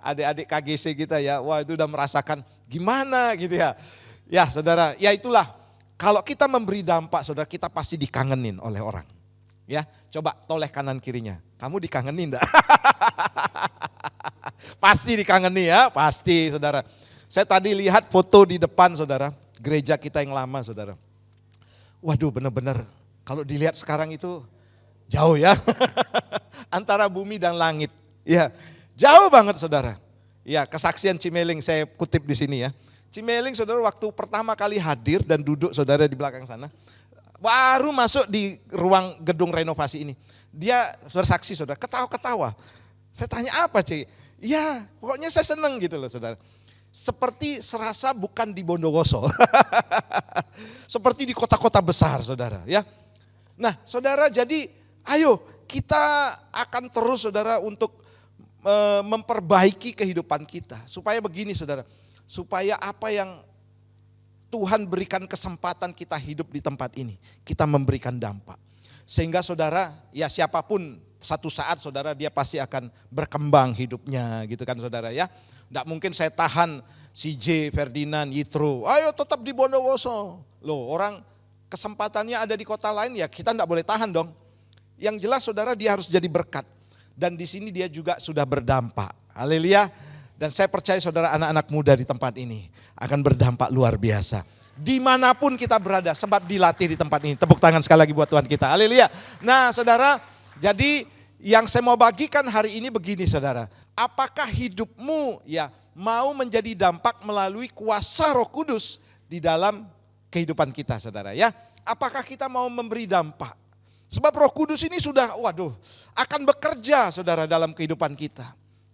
Adik-adik KGC kita ya, wah itu udah merasakan gimana gitu ya. Ya saudara, ya itulah. Kalau kita memberi dampak saudara, kita pasti dikangenin oleh orang. Ya, coba toleh kanan kirinya. Kamu dikangenin enggak? Pasti dikangeni ya, pasti saudara. Saya tadi lihat foto di depan saudara, gereja kita yang lama saudara. Waduh benar-benar kalau dilihat sekarang itu jauh ya. Antara bumi dan langit. Ya, jauh banget saudara. Ya, kesaksian Cimeling saya kutip di sini ya. Cimeling saudara waktu pertama kali hadir dan duduk saudara di belakang sana. Baru masuk di ruang gedung renovasi ini. Dia bersaksi saudara, ketawa-ketawa. Saya tanya apa Ci? Ya pokoknya saya seneng gitu loh saudara. Seperti serasa bukan di Bondowoso. Seperti di kota-kota besar saudara ya. Nah saudara jadi ayo kita akan terus saudara untuk memperbaiki kehidupan kita. Supaya begini saudara, supaya apa yang Tuhan berikan kesempatan kita hidup di tempat ini, kita memberikan dampak. Sehingga saudara, ya siapapun satu saat saudara dia pasti akan berkembang hidupnya gitu kan saudara ya. Tidak mungkin saya tahan CJ, Ferdinand, Yitro, ayo tetap di Bondowoso. Loh orang kesempatannya ada di kota lain ya kita tidak boleh tahan dong. Yang jelas saudara dia harus jadi berkat. Dan di sini dia juga sudah berdampak. Haleluya. Dan saya percaya saudara anak-anak muda di tempat ini akan berdampak luar biasa. Dimanapun kita berada sebab dilatih di tempat ini. Tepuk tangan sekali lagi buat Tuhan kita. Haleluya. Nah saudara, jadi yang saya mau bagikan hari ini begini saudara. Apakah hidupmu ya mau menjadi dampak melalui kuasa Roh Kudus di dalam kehidupan kita saudara ya. Apakah kita mau memberi dampak? Sebab Roh Kudus ini sudah akan bekerja saudara dalam kehidupan kita.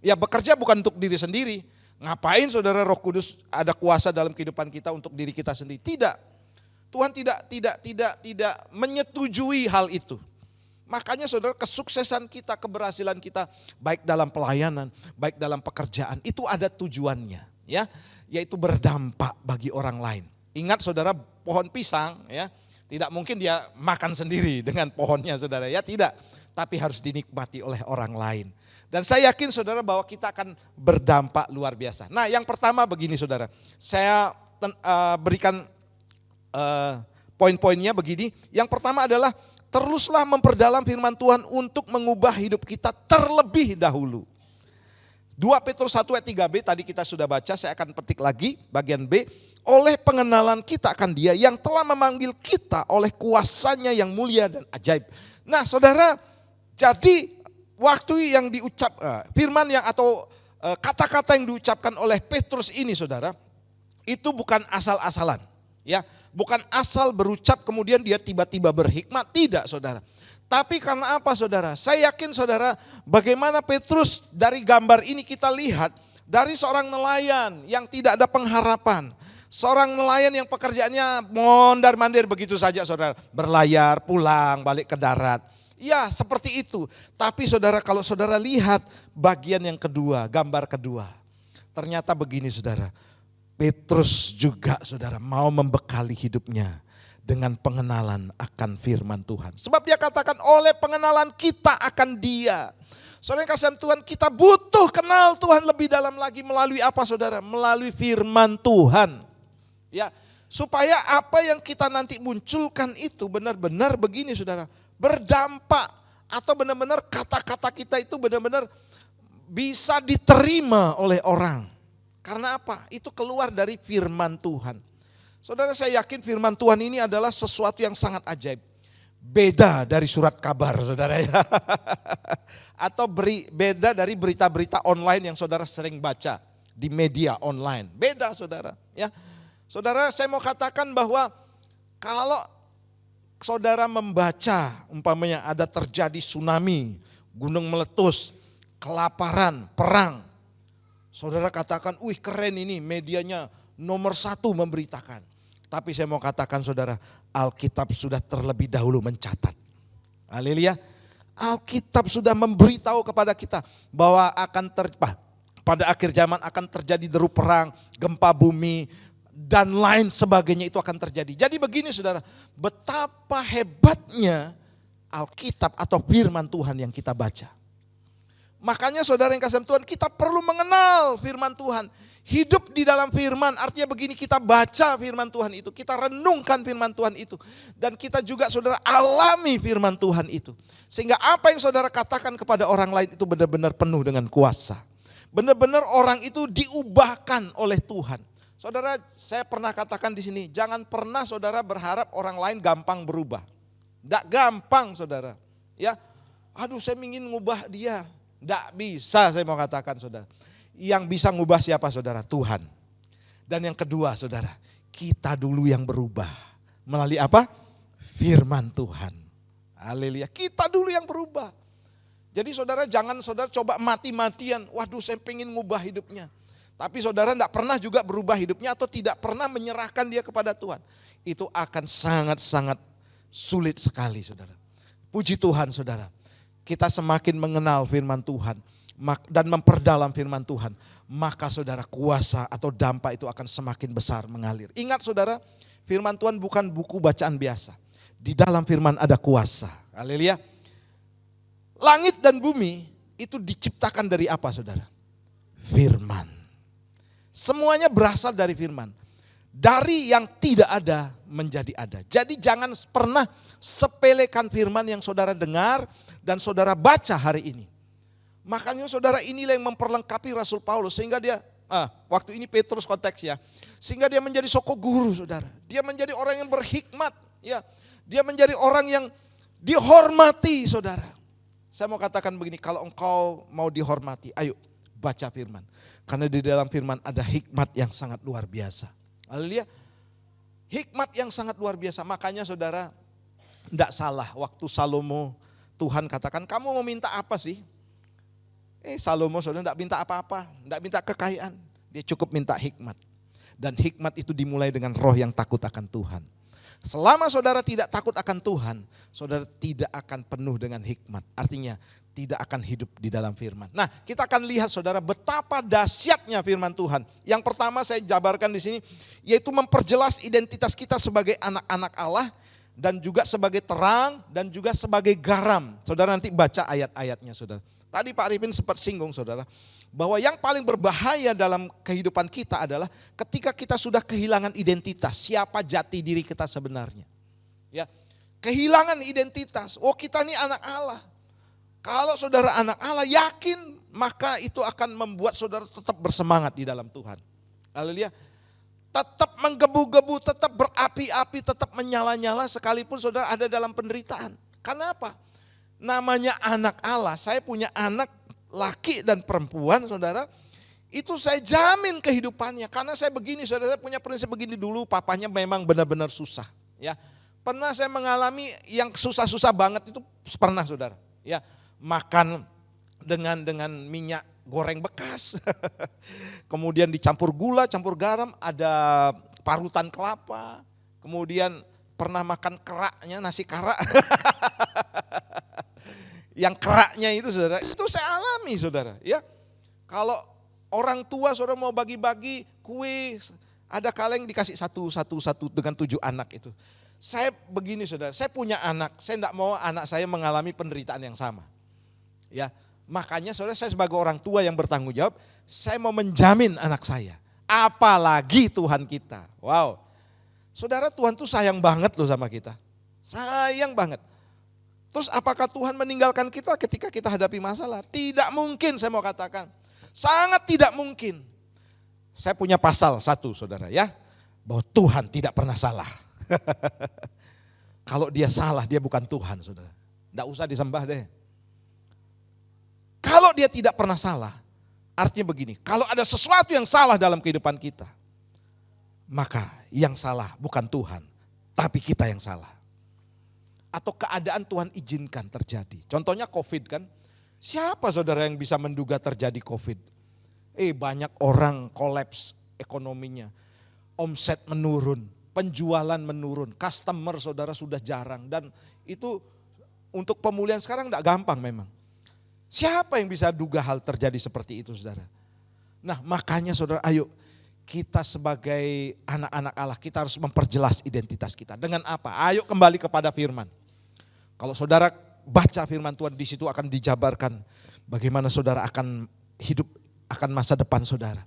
Ya bekerja bukan untuk diri sendiri. Ngapain saudara Roh Kudus ada kuasa dalam kehidupan kita untuk diri kita sendiri? Tidak. Tuhan tidak menyetujui hal itu. Makanya saudara, kesuksesan kita, keberhasilan kita baik dalam pelayanan, baik dalam pekerjaan itu ada tujuannya, ya, yaitu berdampak bagi orang lain. Ingat saudara, pohon pisang, ya, tidak mungkin dia makan sendiri dengan pohonnya saudara, ya tidak, tapi harus dinikmati oleh orang lain. Dan saya yakin saudara bahwa kita akan berdampak luar biasa. Nah, yang pertama begini saudara, saya berikan poin-poinnya begini. Yang pertama adalah teruslah memperdalam firman Tuhan untuk mengubah hidup kita terlebih dahulu. 2 Petrus 1 ayat 3b tadi kita sudah baca, saya akan petik lagi bagian B. Oleh pengenalan kita akan Dia yang telah memanggil kita oleh kuasanya yang mulia dan ajaib. Nah saudara, jadi waktu yang firman yang atau kata-kata yang diucapkan oleh Petrus ini saudara, itu bukan asal-asalan. Ya, bukan asal berucap kemudian dia tiba-tiba berhikmat, tidak saudara. Tapi karena apa saudara? Saya yakin saudara, bagaimana Petrus dari gambar ini kita lihat dari seorang nelayan yang tidak ada pengharapan. Seorang nelayan yang pekerjaannya mondar-mandir begitu saja saudara. Berlayar, pulang, balik ke darat. Ya seperti itu. Tapi saudara, kalau saudara lihat bagian yang kedua, gambar kedua. Ternyata begini saudara. Petrus juga saudara mau membekali hidupnya dengan pengenalan akan firman Tuhan. Sebab dia katakan oleh pengenalan kita akan Dia. Saudara yang kasih Tuhan, kita butuh kenal Tuhan lebih dalam lagi melalui apa saudara? Melalui firman Tuhan. Ya, supaya apa yang kita nanti munculkan itu benar-benar begini saudara, berdampak atau benar-benar kata-kata kita itu benar-benar bisa diterima oleh orang. Karena apa? Itu keluar dari firman Tuhan. Saudara, saya yakin firman Tuhan ini adalah sesuatu yang sangat ajaib. Beda dari surat kabar saudara ya. Atau beda dari berita-berita online yang saudara sering baca di media online. Beda saudara ya. Saudara, saya mau katakan bahwa kalau saudara membaca umpamanya ada terjadi tsunami, gunung meletus, kelaparan, perang. Saudara katakan, wih keren ini medianya nomor 1 memberitakan. Tapi saya mau katakan saudara, Alkitab sudah terlebih dahulu mencatat. Haleluya. Alkitab sudah memberitahu kepada kita bahwa pada akhir zaman akan terjadi deru perang, gempa bumi, dan lain sebagainya itu akan terjadi. Jadi begini saudara, betapa hebatnya Alkitab atau firman Tuhan yang kita baca. Makanya saudara yang kasih Tuhan, kita perlu mengenal firman Tuhan. Hidup di dalam firman, artinya begini, kita baca firman Tuhan itu, kita renungkan firman Tuhan itu. Dan kita juga saudara alami firman Tuhan itu. Sehingga apa yang saudara katakan kepada orang lain itu benar-benar penuh dengan kuasa. Benar-benar orang itu diubahkan oleh Tuhan. Saudara, saya pernah katakan di sini, jangan pernah saudara berharap orang lain gampang berubah. Tidak gampang saudara. Ya, aduh saya ingin ngubah dia. Tidak bisa saya mau katakan saudara. Yang bisa ngubah siapa saudara? Tuhan. Dan yang kedua saudara, kita dulu yang berubah. Melalui apa? Firman Tuhan. Haleluya. Kita dulu yang berubah. Jadi saudara jangan saudara coba mati-matian. Waduh saya pengen ngubah hidupnya. Tapi saudara tidak pernah juga berubah hidupnya atau tidak pernah menyerahkan dia kepada Tuhan. Itu akan sangat-sangat sulit sekali saudara. Puji Tuhan saudara. Kita semakin mengenal firman Tuhan dan memperdalam firman Tuhan, maka saudara kuasa atau dampak itu akan semakin besar mengalir. Ingat saudara, firman Tuhan bukan buku bacaan biasa. Di dalam firman ada kuasa. Haleluya. Langit dan bumi itu diciptakan dari apa saudara? Firman. Semuanya berasal dari firman. Dari yang tidak ada menjadi ada. Jadi jangan pernah sepelekan firman yang saudara dengar dan saudara baca hari ini. Makanya saudara inilah yang memperlengkapi Rasul Paulus sehingga dia, waktu ini Petrus konteksnya, sehingga dia menjadi soko guru saudara. Dia menjadi orang yang berhikmat, ya. Dia menjadi orang yang dihormati saudara. Saya mau katakan begini, kalau engkau mau dihormati, ayo baca firman. Karena di dalam firman ada hikmat yang sangat luar biasa. Haleluya. Hikmat yang sangat luar biasa. Makanya saudara, tidak salah waktu Salomo Tuhan katakan, kamu mau minta apa sih? Salomo saudara tidak minta apa-apa, tidak minta kekayaan. Dia cukup minta hikmat. Dan hikmat itu dimulai dengan roh yang takut akan Tuhan. Selama saudara tidak takut akan Tuhan, saudara tidak akan penuh dengan hikmat. Artinya tidak akan hidup di dalam firman. Nah, kita akan lihat saudara betapa dahsyatnya firman Tuhan. Yang pertama saya jabarkan di sini, yaitu memperjelas identitas kita sebagai anak-anak Allah, dan juga sebagai terang, dan juga sebagai garam. Saudara nanti baca ayat-ayatnya saudara. Tadi Pak Arifin sempat singgung saudara, bahwa yang paling berbahaya dalam kehidupan kita adalah ketika kita sudah kehilangan identitas, siapa jati diri kita sebenarnya. Ya, kehilangan identitas, kita ini anak Allah. Kalau saudara anak Allah yakin, maka itu akan membuat saudara tetap bersemangat di dalam Tuhan. Haleluya. Tetap menggebu-gebu, tetap berapi-api, tetap menyala-nyala sekalipun saudara ada dalam penderitaan. Karena apa? Namanya anak Allah, saya punya anak laki dan perempuan saudara, itu saya jamin kehidupannya. Karena saya begini saudara, saya punya prinsip begini dulu, papanya memang benar-benar susah. Ya, pernah saya mengalami yang susah-susah banget itu pernah saudara. Ya, makan dengan minyak goreng bekas, kemudian dicampur gula, campur garam, ada parutan kelapa, kemudian pernah makan keraknya, nasi kerak. Yang keraknya itu saudara, itu saya alami saudara. Ya, kalau orang tua saudara mau bagi-bagi kue, ada kaleng dikasih satu dengan 7 anak itu. Saya begini saudara, saya punya anak, saya tidak mau anak saya mengalami penderitaan yang sama. Ya, makanya saudara, saya sebagai orang tua yang bertanggung jawab, saya mau menjamin anak saya. Apalagi Tuhan kita. Wow. Saudara, Tuhan tuh sayang banget loh sama kita. Sayang banget. Terus apakah Tuhan meninggalkan kita ketika kita hadapi masalah? Tidak mungkin, saya mau katakan. Sangat tidak mungkin. Saya punya pasal 1 saudara ya, bahwa Tuhan tidak pernah salah. Kalau dia salah, dia bukan Tuhan saudara. Tidak usah disembah deh. Kalau dia tidak pernah salah, artinya begini, kalau ada sesuatu yang salah dalam kehidupan kita, maka yang salah bukan Tuhan, tapi kita yang salah. Atau keadaan Tuhan izinkan terjadi. Contohnya COVID kan, siapa saudara yang bisa menduga terjadi COVID? Banyak orang kolaps ekonominya, omset menurun, penjualan menurun, customer saudara sudah jarang. Dan itu untuk pemulihan sekarang tidak gampang memang. Siapa yang bisa duga hal terjadi seperti itu saudara? Nah makanya saudara, ayo kita sebagai anak-anak Allah, kita harus memperjelas identitas kita. Dengan apa? Ayo kembali kepada firman. Kalau saudara baca firman Tuhan, di situ akan dijabarkan bagaimana saudara akan hidup, akan masa depan saudara.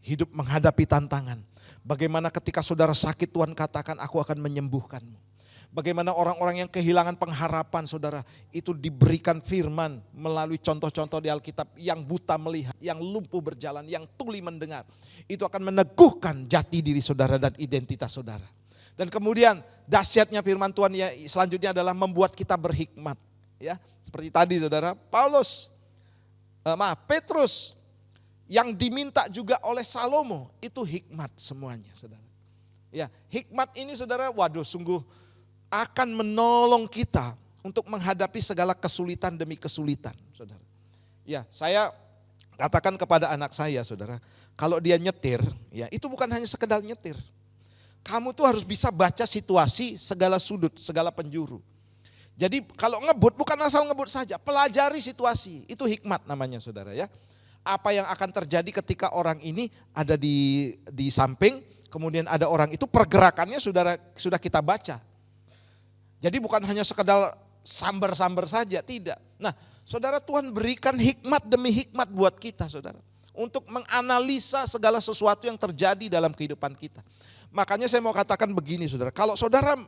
Hidup menghadapi tantangan. Bagaimana ketika saudara sakit, Tuhan katakan aku akan menyembuhkanmu. Bagaimana orang-orang yang kehilangan pengharapan saudara, itu diberikan firman melalui contoh-contoh di Alkitab. Yang buta melihat, yang lumpuh berjalan, yang tuli mendengar. Itu akan meneguhkan jati diri saudara dan identitas saudara. Dan kemudian dahsyatnya firman Tuhan ya selanjutnya adalah membuat kita berhikmat. Ya, seperti tadi saudara, Petrus yang diminta juga oleh Salomo itu hikmat semuanya saudara. Ya, hikmat ini saudara, waduh sungguh akan menolong kita untuk menghadapi segala kesulitan demi kesulitan saudara. Ya, saya katakan kepada anak saya saudara, kalau dia nyetir, ya itu bukan hanya sekedar nyetir. Kamu tuh harus bisa baca situasi segala sudut, segala penjuru. Jadi kalau ngebut bukan asal ngebut saja, pelajari situasi. Itu hikmat namanya saudara ya. Apa yang akan terjadi ketika orang ini ada di samping, kemudian ada orang itu, pergerakannya sudah kita baca. Jadi bukan hanya sekedar sambar-sambar saja, tidak. Nah saudara, Tuhan berikan hikmat demi hikmat buat kita saudara. Untuk menganalisa segala sesuatu yang terjadi dalam kehidupan kita. Makanya saya mau katakan begini saudara, kalau saudara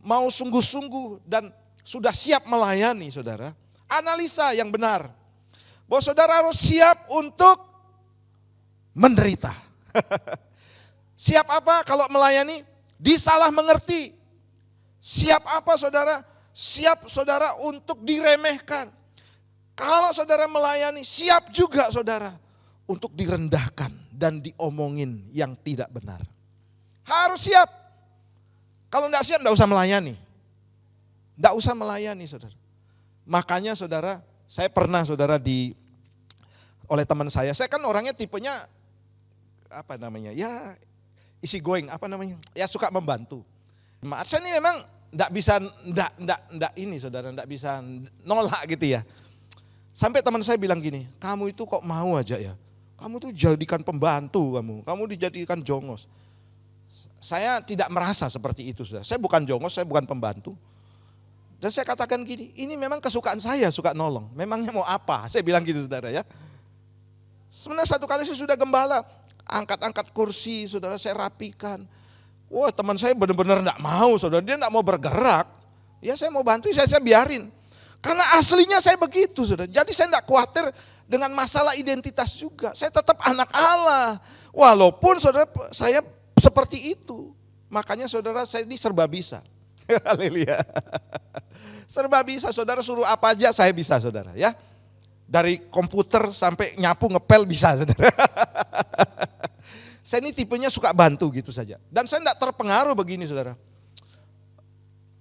mau sungguh-sungguh dan sudah siap melayani saudara, analisa yang benar. Bahwa saudara harus siap untuk menderita. Siap apa kalau melayani? Disalah mengerti. Siap apa saudara? Siap saudara untuk diremehkan. Kalau saudara melayani, siap juga saudara untuk direndahkan dan diomongin yang tidak benar. Harus siap. Kalau tidak siap, tidak usah melayani. Tidak usah melayani saudara. Makanya saudara, saya pernah saudara oleh teman saya. Saya kan orangnya tipenya ya easy going, ya suka membantu. Saya ini memang enggak bisa saudara, enggak bisa nolak gitu ya. Sampai teman saya bilang gini, kamu itu kok mau aja ya, kamu tuh jadikan pembantu kamu dijadikan jongos. Saya tidak merasa seperti itu, saudara. Saya bukan jongos, saya bukan pembantu. Dan saya katakan gini, ini memang kesukaan saya, suka nolong. Memangnya mau apa? Saya bilang gitu, saudara ya. Sebenarnya satu kali saya sudah gembala, angkat-angkat kursi, saudara, saya rapikan. Wah, teman saya benar-benar enggak mau, saudara. Dia enggak mau bergerak. Ya saya mau bantu, saya biarin. Karena aslinya saya begitu, saudara. Jadi saya enggak khawatir dengan masalah identitas juga. Saya tetap anak Allah. Walaupun saudara saya seperti itu. Makanya saudara saya ini serba bisa. Haleluya. Serba bisa, saudara suruh apa aja saya bisa, saudara ya. Dari komputer sampai nyapu ngepel bisa, saudara. Saya ini tipenya suka bantu gitu saja. Dan saya enggak terpengaruh begini, saudara.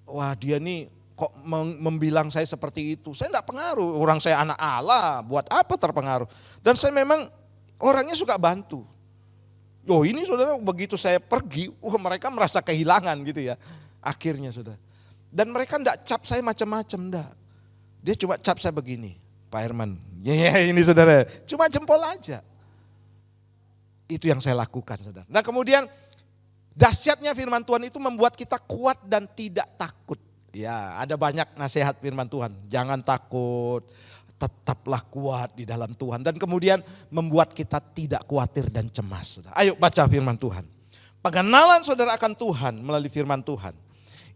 Wah, dia nih kok membilang saya seperti itu. Saya enggak pengaruh, orang saya anak Allah, buat apa terpengaruh. Dan saya memang orangnya suka bantu. Oh ini saudara begitu saya pergi, mereka merasa kehilangan gitu ya. Akhirnya saudara. Dan mereka enggak cap saya macam-macam, enggak. Dia cuma cap saya begini, Pak Herman. Ya ini saudara, cuma jempol aja. Itu yang saya lakukan saudara. Nah kemudian dahsyatnya firman Tuhan itu membuat kita kuat dan tidak takut. Ya ada banyak nasihat firman Tuhan, jangan takut, tetaplah kuat di dalam Tuhan. Dan kemudian membuat kita tidak khawatir dan cemas. Ayo baca firman Tuhan. Pengenalan saudara akan Tuhan melalui firman Tuhan.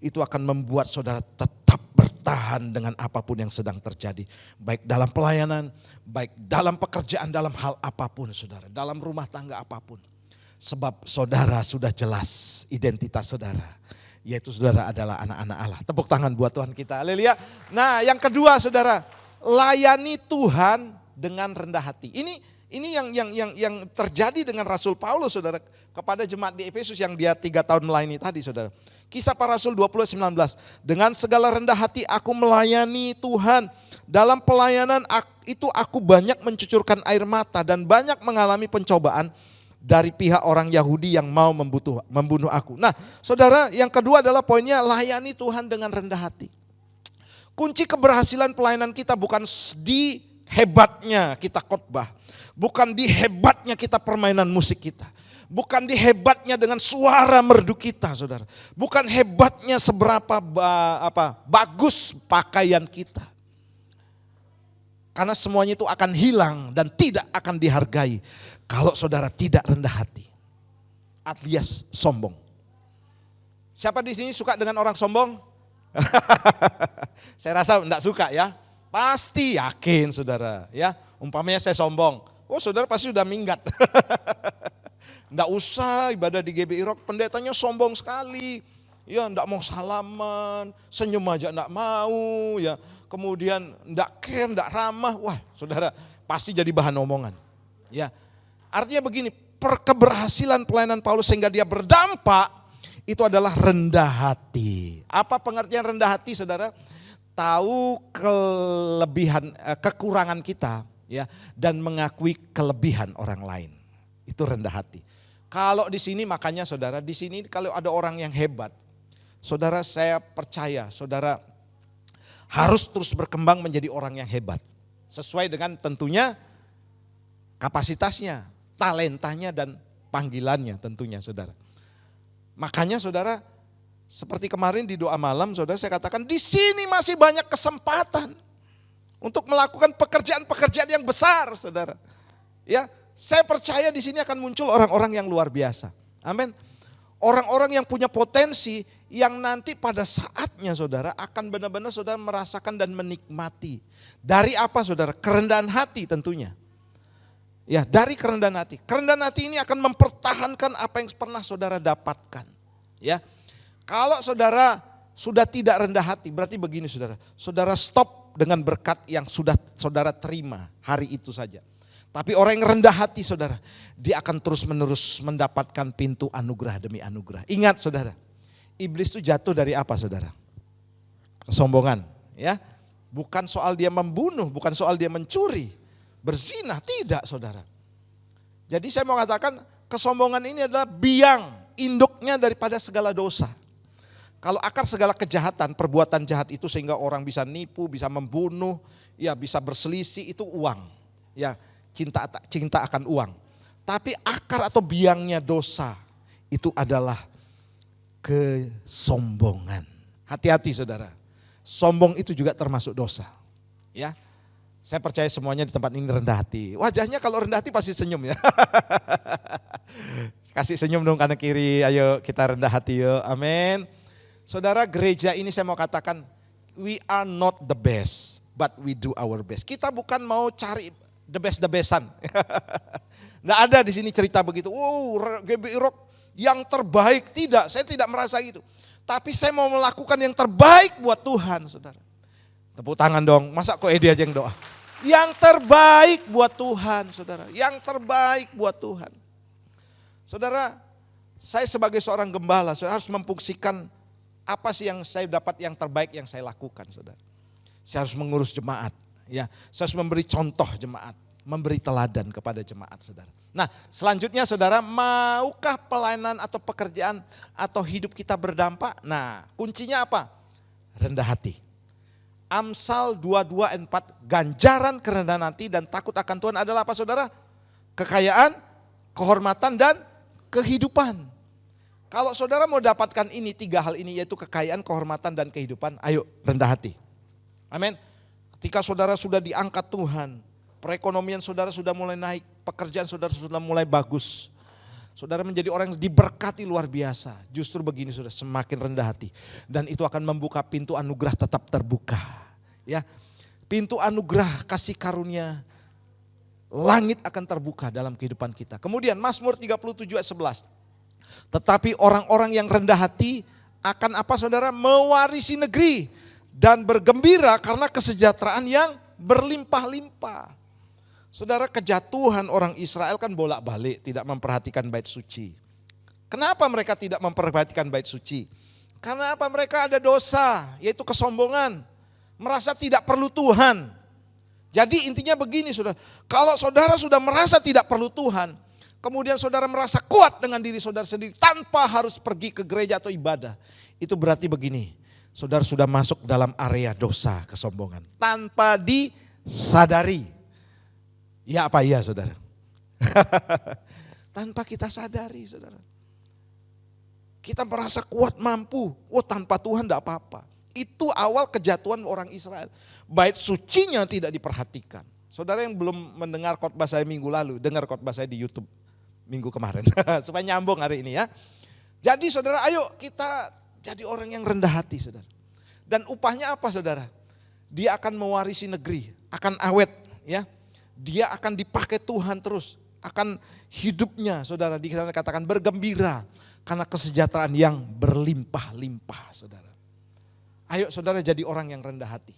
Itu akan membuat saudara tetap bertahan dengan apapun yang sedang terjadi. Baik dalam pelayanan, baik dalam pekerjaan, dalam hal apapun saudara. Dalam rumah tangga apapun. Sebab saudara sudah jelas identitas saudara. Yaitu saudara adalah anak-anak Allah. Tepuk tangan buat Tuhan kita. Haleluya. Nah yang kedua saudara. Layani Tuhan dengan rendah hati. Ini yang terjadi dengan Rasul Paulus saudara kepada jemaat di Efesus yang dia 3 tahun melayani tadi saudara. Kisah para Rasul 20:19. Dengan segala rendah hati aku melayani Tuhan. Dalam pelayanan itu aku banyak mencucurkan air mata dan banyak mengalami pencobaan dari pihak orang Yahudi yang mau membunuh aku. Nah saudara yang kedua adalah poinnya layani Tuhan dengan rendah hati. Kunci keberhasilan pelayanan kita bukan di hebatnya kita khotbah. Bukan di hebatnya kita permainan musik kita. Bukan di hebatnya dengan suara merdu kita saudara. Bukan hebatnya seberapa bagus pakaian kita. Karena semuanya itu akan hilang dan tidak akan dihargai. Kalau saudara tidak rendah hati. Alias sombong. Siapa di sini suka dengan orang sombong? Saya rasa enggak suka ya. Pasti yakin saudara ya. Umpamanya saya sombong. Oh saudara pasti sudah minggat. Enggak usah ibadah di GBI Rock. Pendetanya sombong sekali. Ya enggak mau salaman. Senyum aja enggak mau. Ya kemudian enggak care, enggak ramah. Wah saudara pasti jadi bahan omongan. Ya artinya begini. Keberhasilan pelayanan Paulus sehingga dia berdampak. Itu adalah rendah hati. Apa pengertian rendah hati saudara? Tahu kelebihan, kekurangan kita ya dan mengakui kelebihan orang lain. Itu rendah hati. Kalau di sini makanya saudara, di sini kalau ada orang yang hebat, saudara saya percaya saudara harus terus berkembang menjadi orang yang hebat. Sesuai dengan tentunya kapasitasnya, talentanya dan panggilannya tentunya saudara. Makanya saudara, seperti kemarin di doa malam saudara saya katakan di sini masih banyak kesempatan untuk melakukan pekerjaan-pekerjaan yang besar saudara. Ya, saya percaya di sini akan muncul orang-orang yang luar biasa. Amin. Orang-orang yang punya potensi yang nanti pada saatnya saudara akan benar-benar saudara merasakan dan menikmati. Dari apa saudara? Kerendahan hati tentunya. Ya, dari kerendahan hati. Kerendahan hati ini akan mempertahankan apa yang pernah saudara dapatkan. Ya. Kalau saudara sudah tidak rendah hati, berarti begini saudara. Saudara stop dengan berkat yang sudah saudara terima hari itu saja. Tapi orang yang rendah hati saudara, dia akan terus menerus mendapatkan pintu anugerah demi anugerah. Ingat saudara, iblis itu jatuh dari apa saudara? Kesombongan. Ya, bukan soal dia membunuh, bukan soal dia mencuri. berzina. Tidak, saudara. Jadi saya mau katakan kesombongan ini adalah biang induknya daripada segala dosa. Kalau akar segala kejahatan, perbuatan jahat itu sehingga orang bisa nipu, bisa membunuh, ya bisa berselisih, itu uang. Ya, cinta akan uang. Tapi akar atau biangnya dosa itu adalah kesombongan. Hati-hati saudara. Sombong itu juga termasuk dosa. Ya. Saya percaya semuanya di tempat ini rendah hati. Wajahnya kalau rendah hati pasti senyum ya. Kasih senyum dong kanan kiri, ayo kita rendah hati yuk, amin. Saudara, gereja ini saya mau katakan, we are not the best, but we do our best. Kita bukan mau cari the bestan. Nggak ada di sini cerita begitu, GBI Rock yang terbaik, tidak, saya tidak merasa gitu. Tapi saya mau melakukan yang terbaik buat Tuhan, saudara. Tepuk tangan dong, masa kok Edi aja yang doa. Yang terbaik buat Tuhan, saudara. Yang terbaik buat Tuhan. Saudara, saya sebagai seorang gembala, saya harus memfungsikan apa sih yang saya dapat yang terbaik yang saya lakukan, saudara. Saya harus mengurus jemaat, ya. Saya harus memberi contoh jemaat, memberi teladan kepada jemaat, saudara. Nah, selanjutnya saudara, maukah pelayanan atau pekerjaan atau hidup kita berdampak? Nah, kuncinya apa? Rendah hati. Amsal 22:4, ganjaran kerendahan hati dan takut akan Tuhan adalah apa saudara? Kekayaan, kehormatan dan kehidupan. Kalau saudara mau dapatkan ini, 3 hal ini yaitu kekayaan, kehormatan dan kehidupan, ayo rendah hati. Amin. Ketika saudara sudah diangkat Tuhan, perekonomian saudara sudah mulai naik, pekerjaan saudara sudah mulai bagus. Saudara menjadi orang yang diberkati luar biasa. Justru begini saudara, semakin rendah hati. Dan itu akan membuka pintu anugerah tetap terbuka. Ya, pintu anugerah kasih karunia langit akan terbuka dalam kehidupan kita. Kemudian Mazmur 37:11. Tetapi orang-orang yang rendah hati akan apa saudara? Mewarisi negeri dan bergembira karena kesejahteraan yang berlimpah-limpah. Saudara, kejatuhan orang Israel kan bolak-balik tidak memperhatikan bait suci. Kenapa mereka tidak memperhatikan bait suci? Karena apa? Mereka ada dosa, yaitu kesombongan. Merasa tidak perlu Tuhan. Jadi intinya begini saudara, kalau saudara sudah merasa tidak perlu Tuhan, kemudian saudara merasa kuat dengan diri saudara sendiri tanpa harus pergi ke gereja atau ibadah. Itu berarti begini, saudara sudah masuk dalam area dosa kesombongan. Tanpa disadari. Ya apa iya saudara? Tanpa kita sadari saudara. Kita merasa kuat mampu, tanpa Tuhan tidak apa-apa. Itu awal kejatuhan orang Israel. Bait sucinya tidak diperhatikan. Saudara yang belum mendengar khotbah saya minggu lalu, dengar khotbah saya di YouTube minggu kemarin. Supaya nyambung hari ini ya. Jadi saudara, ayo kita jadi orang yang rendah hati saudara. Dan upahnya apa saudara? Dia akan mewarisi negeri, akan awet ya. Dia akan dipakai Tuhan terus, akan hidupnya saudara dikatakan bergembira karena kesejahteraan yang berlimpah-limpah saudara. Ayo saudara jadi orang yang rendah hati.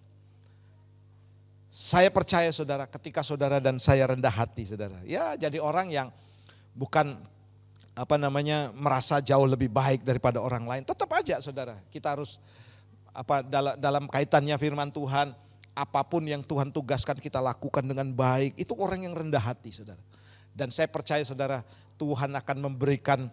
Saya percaya saudara ketika saudara dan saya rendah hati saudara. Ya jadi orang yang bukan merasa jauh lebih baik daripada orang lain. Tetap aja saudara kita harus dalam kaitannya firman Tuhan. Apapun yang Tuhan tugaskan kita lakukan dengan baik, itu orang yang rendah hati saudara. Dan saya percaya saudara, Tuhan akan memberikan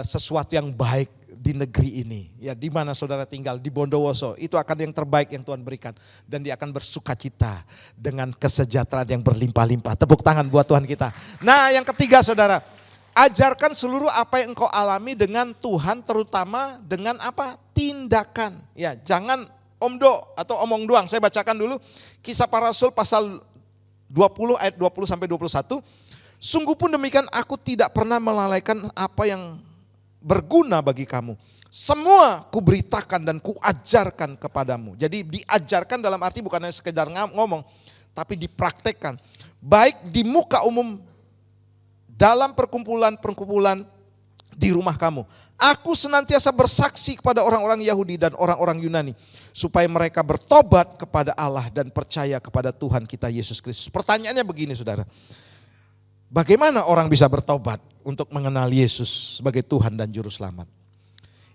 sesuatu yang baik di negeri ini. Ya, di mana saudara tinggal, di Bondowoso, itu akan yang terbaik yang Tuhan berikan. Dan dia akan bersukacita dengan kesejahteraan yang berlimpah-limpah. Tepuk tangan buat Tuhan kita. Nah yang ketiga saudara, ajarkan seluruh apa yang engkau alami dengan Tuhan, terutama dengan apa? Tindakan. Ya, jangan omdo atau omong doang. Saya bacakan dulu Kisah Para Rasul pasal 20 ayat 20 sampai 21. Sungguh pun demikian aku tidak pernah melalaikan apa yang berguna bagi kamu. Semua kuberitakan dan kuajarkan kepadamu. Jadi diajarkan dalam arti bukan hanya sekedar ngomong, tapi dipraktekkan. Baik di muka umum, dalam perkumpulan-perkumpulan di rumah kamu. Aku senantiasa bersaksi kepada orang-orang Yahudi dan orang-orang Yunani. Supaya mereka bertobat kepada Allah dan percaya kepada Tuhan kita Yesus Kristus. Pertanyaannya begini saudara. Bagaimana orang bisa bertobat untuk mengenal Yesus sebagai Tuhan dan Juru Selamat?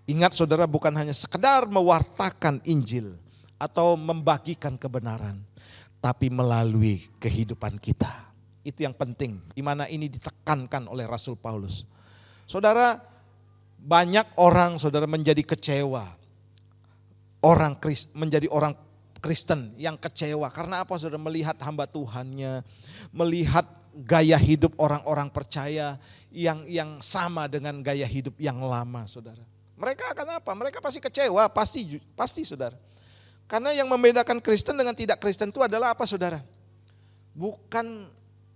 Ingat saudara, bukan hanya sekedar mewartakan Injil atau membagikan kebenaran. tapi melalui kehidupan kita. Itu yang penting, di mana ini ditekankan oleh Rasul Paulus. Saudara, banyak orang saudara menjadi kecewa. Menjadi orang Kristen yang kecewa. Karena apa saudara? Melihat hamba Tuhannya, melihat gaya hidup orang-orang percaya yang sama dengan gaya hidup yang lama saudara. Mereka akan apa? Mereka pasti kecewa, pasti saudara. Karena yang membedakan Kristen dengan tidak Kristen itu adalah apa saudara? Bukan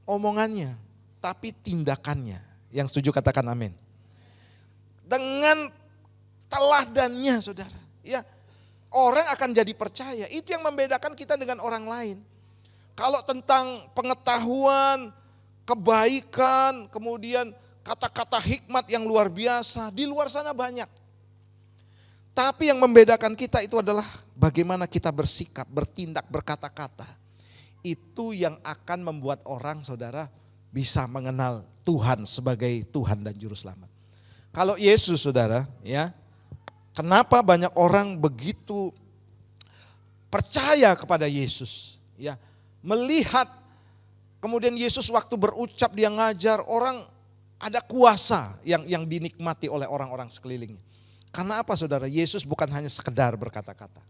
omongannya, tapi tindakannya. Yang setuju katakan amin. Dengan teladannya saudara. Ya, orang akan jadi percaya. Itu yang membedakan kita dengan orang lain. Kalau tentang pengetahuan, kebaikan, kemudian kata-kata hikmat yang luar biasa, di luar sana banyak. Tapi yang membedakan kita itu adalah bagaimana kita bersikap, bertindak, berkata-kata. Itu yang akan membuat orang saudara bisa mengenal Tuhan sebagai Tuhan dan Juru Selamat. Kalau Yesus saudara, ya, kenapa banyak orang begitu percaya kepada Yesus? Ya, melihat kemudian Yesus waktu berucap, dia ngajar, orang ada kuasa yang dinikmati oleh orang-orang sekelilingnya. Karena apa saudara? Yesus bukan hanya sekedar berkata-kata.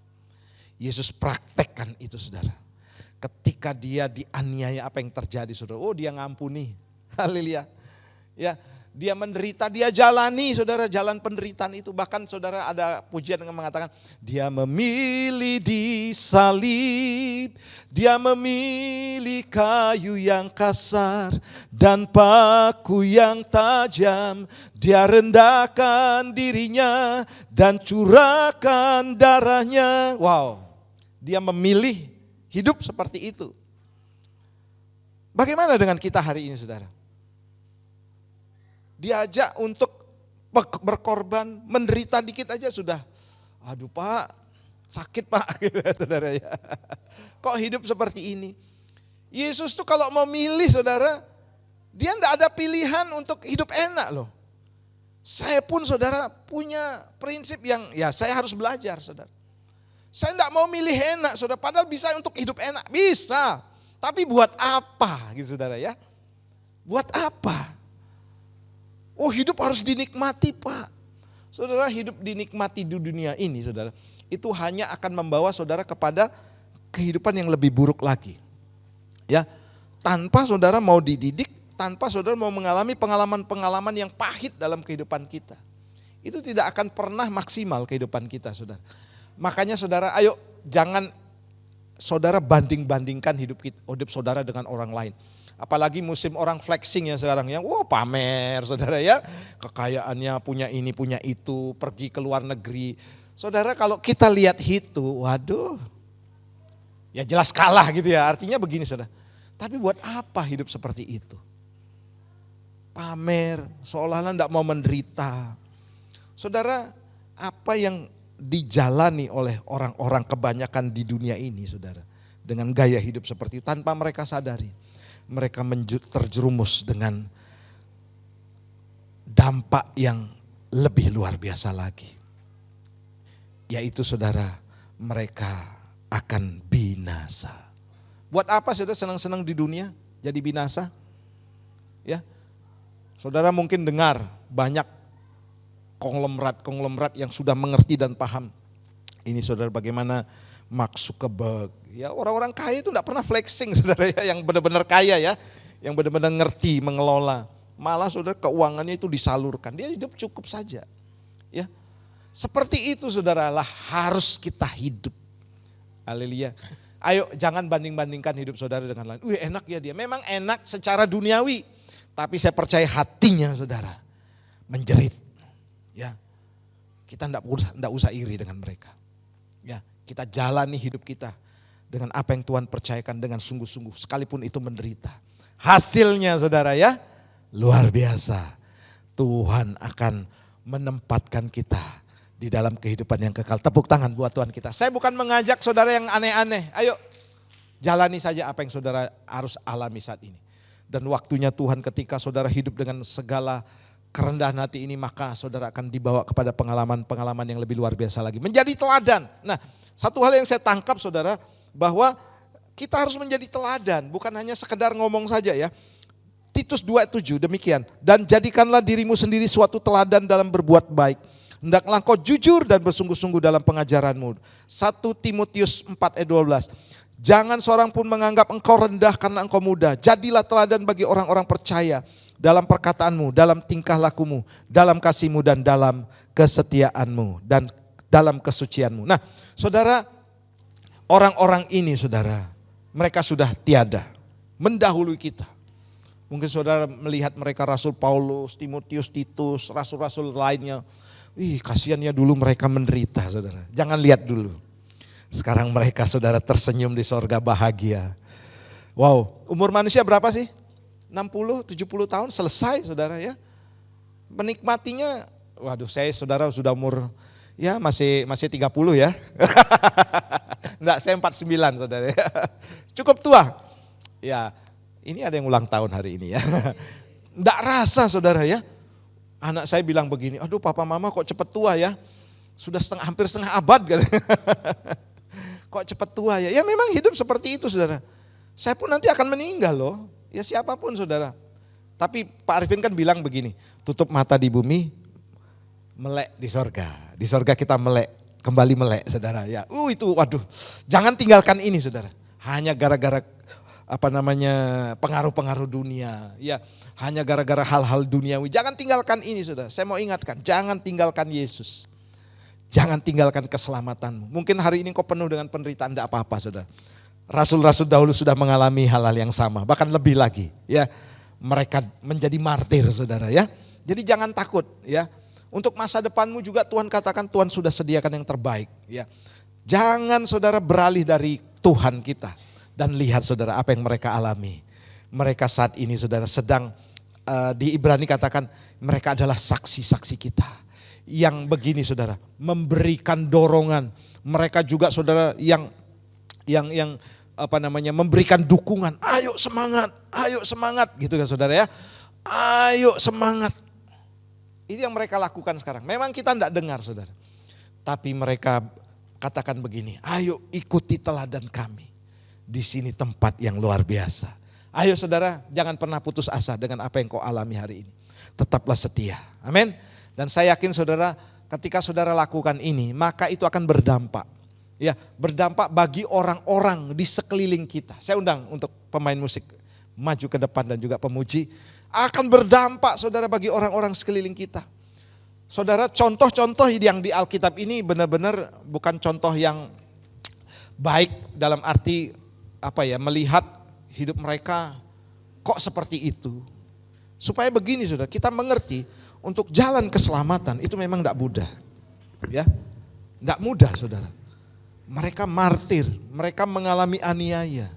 Yesus praktekkan itu saudara. Ketika dia dianiaya apa yang terjadi saudara? Oh, dia ngampuni. Haleluya. Ya, dia menderita, dia jalani saudara jalan penderitaan itu. Bahkan saudara ada pujian yang mengatakan dia memilih disalib, dia memilih kayu yang kasar dan paku yang tajam. Dia rendahkan dirinya dan curahkan darahnya. Wow, dia memilih hidup seperti itu. Bagaimana dengan kita hari ini saudara? Diajak untuk berkorban, menderita dikit aja sudah. Aduh Pak, sakit Pak, saudara ya. Kok hidup seperti ini? Yesus tuh kalau mau milih saudara, dia enggak ada pilihan untuk hidup enak loh. Saya pun saudara punya prinsip yang ya saya harus belajar saudara. Saya enggak mau milih enak saudara, padahal bisa untuk hidup enak, bisa. Tapi buat apa gitu saudara ya? Buat apa? Oh, hidup harus dinikmati Pak. Saudara, hidup dinikmati di dunia ini saudara, itu hanya akan membawa saudara kepada kehidupan yang lebih buruk lagi. Ya, tanpa saudara mau dididik, tanpa saudara mau mengalami pengalaman-pengalaman yang pahit dalam kehidupan kita. Itu tidak akan pernah maksimal kehidupan kita saudara. Makanya saudara, ayo jangan saudara banding-bandingkan hidup saudara dengan orang lain. Apalagi musim orang flexing ya sekarang, yang pamer saudara ya, kekayaannya, punya ini punya itu, pergi ke luar negeri. Saudara kalau kita lihat itu, waduh, ya jelas kalah gitu ya, artinya begini saudara. Tapi buat apa hidup seperti itu? Pamer, seolah-olah tidak mau menderita. Saudara, apa yang dijalani oleh orang-orang kebanyakan di dunia ini saudara, dengan gaya hidup seperti itu tanpa mereka sadari. Mereka terjerumus dengan dampak yang lebih luar biasa lagi. Yaitu saudara, mereka akan binasa. Buat apa saudara senang-senang di dunia jadi binasa? Ya, saudara mungkin dengar banyak konglomerat yang sudah mengerti dan paham. Ini saudara bagaimana Mark Zuckerberg, ya orang-orang kaya itu enggak pernah flexing saudara ya, yang benar-benar kaya ya, yang benar-benar ngerti mengelola. Malah saudara keuangannya itu disalurkan, dia hidup cukup saja. Ya, seperti itu saudara lah harus kita hidup. Haleluya. Ayo jangan banding-bandingkan hidup saudara dengan lain. Wih enak ya dia, memang enak secara duniawi, tapi saya percaya hatinya saudara menjerit. Ya, kita enggak usah iri dengan mereka. Ya, kita jalani hidup kita dengan apa yang Tuhan percayakan dengan sungguh-sungguh, sekalipun itu menderita. Hasilnya saudara ya, luar biasa. Tuhan akan menempatkan kita di dalam kehidupan yang kekal. Tepuk tangan buat Tuhan kita. Saya bukan mengajak saudara yang aneh-aneh. Ayo jalani saja apa yang saudara harus alami saat ini. Dan waktunya Tuhan ketika saudara hidup dengan segala kerendahan hati ini, maka saudara akan dibawa kepada pengalaman-pengalaman yang lebih luar biasa lagi. Menjadi teladan. Nah, satu hal yang saya tangkap saudara, bahwa Kita harus menjadi teladan, bukan hanya sekedar ngomong saja ya. Titus 2:7 demikian. Dan jadikanlah dirimu sendiri suatu teladan dalam berbuat baik. Hendaklah kau jujur dan bersungguh-sungguh dalam pengajaranmu. 1 Timotius 4:12. Jangan seorang pun menganggap engkau rendah karena engkau muda. Jadilah teladan bagi orang-orang percaya dalam perkataanmu, dalam tingkah lakumu, dalam kasihmu dan dalam kesetiaanmu dan dalam kesucianmu. Nah, saudara, orang-orang ini saudara, mereka sudah tiada, mendahului kita. Mungkin saudara melihat mereka Rasul Paulus, Timotius, Titus, rasul-rasul lainnya. Kasihannya dulu mereka menderita saudara. Jangan lihat dulu. Sekarang mereka saudara tersenyum di sorga bahagia. Wow, umur manusia berapa sih? 60, 70 tahun selesai saudara ya. Menikmatinya, waduh saya saudara sudah umur ya masih 30 ya. Enggak, saya 49 saudara ya. Cukup tua. Ya, ini ada yang ulang tahun hari ini ya. Enggak rasa saudara ya. Anak saya bilang begini, aduh papa mama kok cepet tua ya. Sudah hampir setengah abad kan. Kok cepet tua ya. Ya memang hidup seperti itu saudara. Saya pun nanti akan meninggal loh. Ya siapapun saudara. Tapi Pak Arifin kan bilang begini, tutup mata di bumi, melek di sorga. Di sorga kita melek, kembali melek saudara ya. Itu waduh, jangan tinggalkan ini saudara. Hanya gara-gara pengaruh-pengaruh dunia. Ya, hanya gara-gara hal-hal duniawi. Jangan tinggalkan ini saudara. Saya mau ingatkan, jangan tinggalkan Yesus. Jangan tinggalkan keselamatanmu. Mungkin hari ini kau penuh dengan penderitaan, tidak apa-apa saudara. Rasul-rasul dahulu sudah mengalami hal-hal yang sama, bahkan lebih lagi ya. Mereka menjadi martir saudara ya. Jadi jangan takut ya. Untuk masa depanmu juga Tuhan katakan Tuhan sudah sediakan yang terbaik ya. Jangan saudara beralih dari Tuhan kita dan lihat saudara apa yang mereka alami. Mereka saat ini saudara sedang di Ibrani katakan mereka adalah saksi-saksi kita. Yang begini saudara, memberikan dorongan. Mereka juga saudara yang memberikan dukungan. Ayo semangat gitu kan saudara ya. Ayo semangat. Itu yang mereka lakukan sekarang. Memang kita tidak dengar saudara. Tapi mereka katakan begini, ayo ikuti teladan kami. Di sini tempat yang luar biasa. Ayo saudara, jangan pernah putus asa dengan apa yang kau alami hari ini. Tetaplah setia. Amin. Dan saya yakin saudara, ketika saudara lakukan ini, maka itu akan berdampak. Ya, berdampak bagi orang-orang di sekeliling kita. Saya undang untuk pemain musik maju ke depan dan juga pemuji. Akan berdampak saudara bagi orang-orang sekeliling kita. Saudara, contoh-contoh yang di Alkitab ini benar-benar bukan contoh yang baik dalam arti melihat hidup mereka kok seperti itu. Supaya begini saudara, kita mengerti untuk jalan keselamatan itu memang tidak mudah. Ya, tidak mudah saudara. Mereka martir, mereka mengalami aniaya.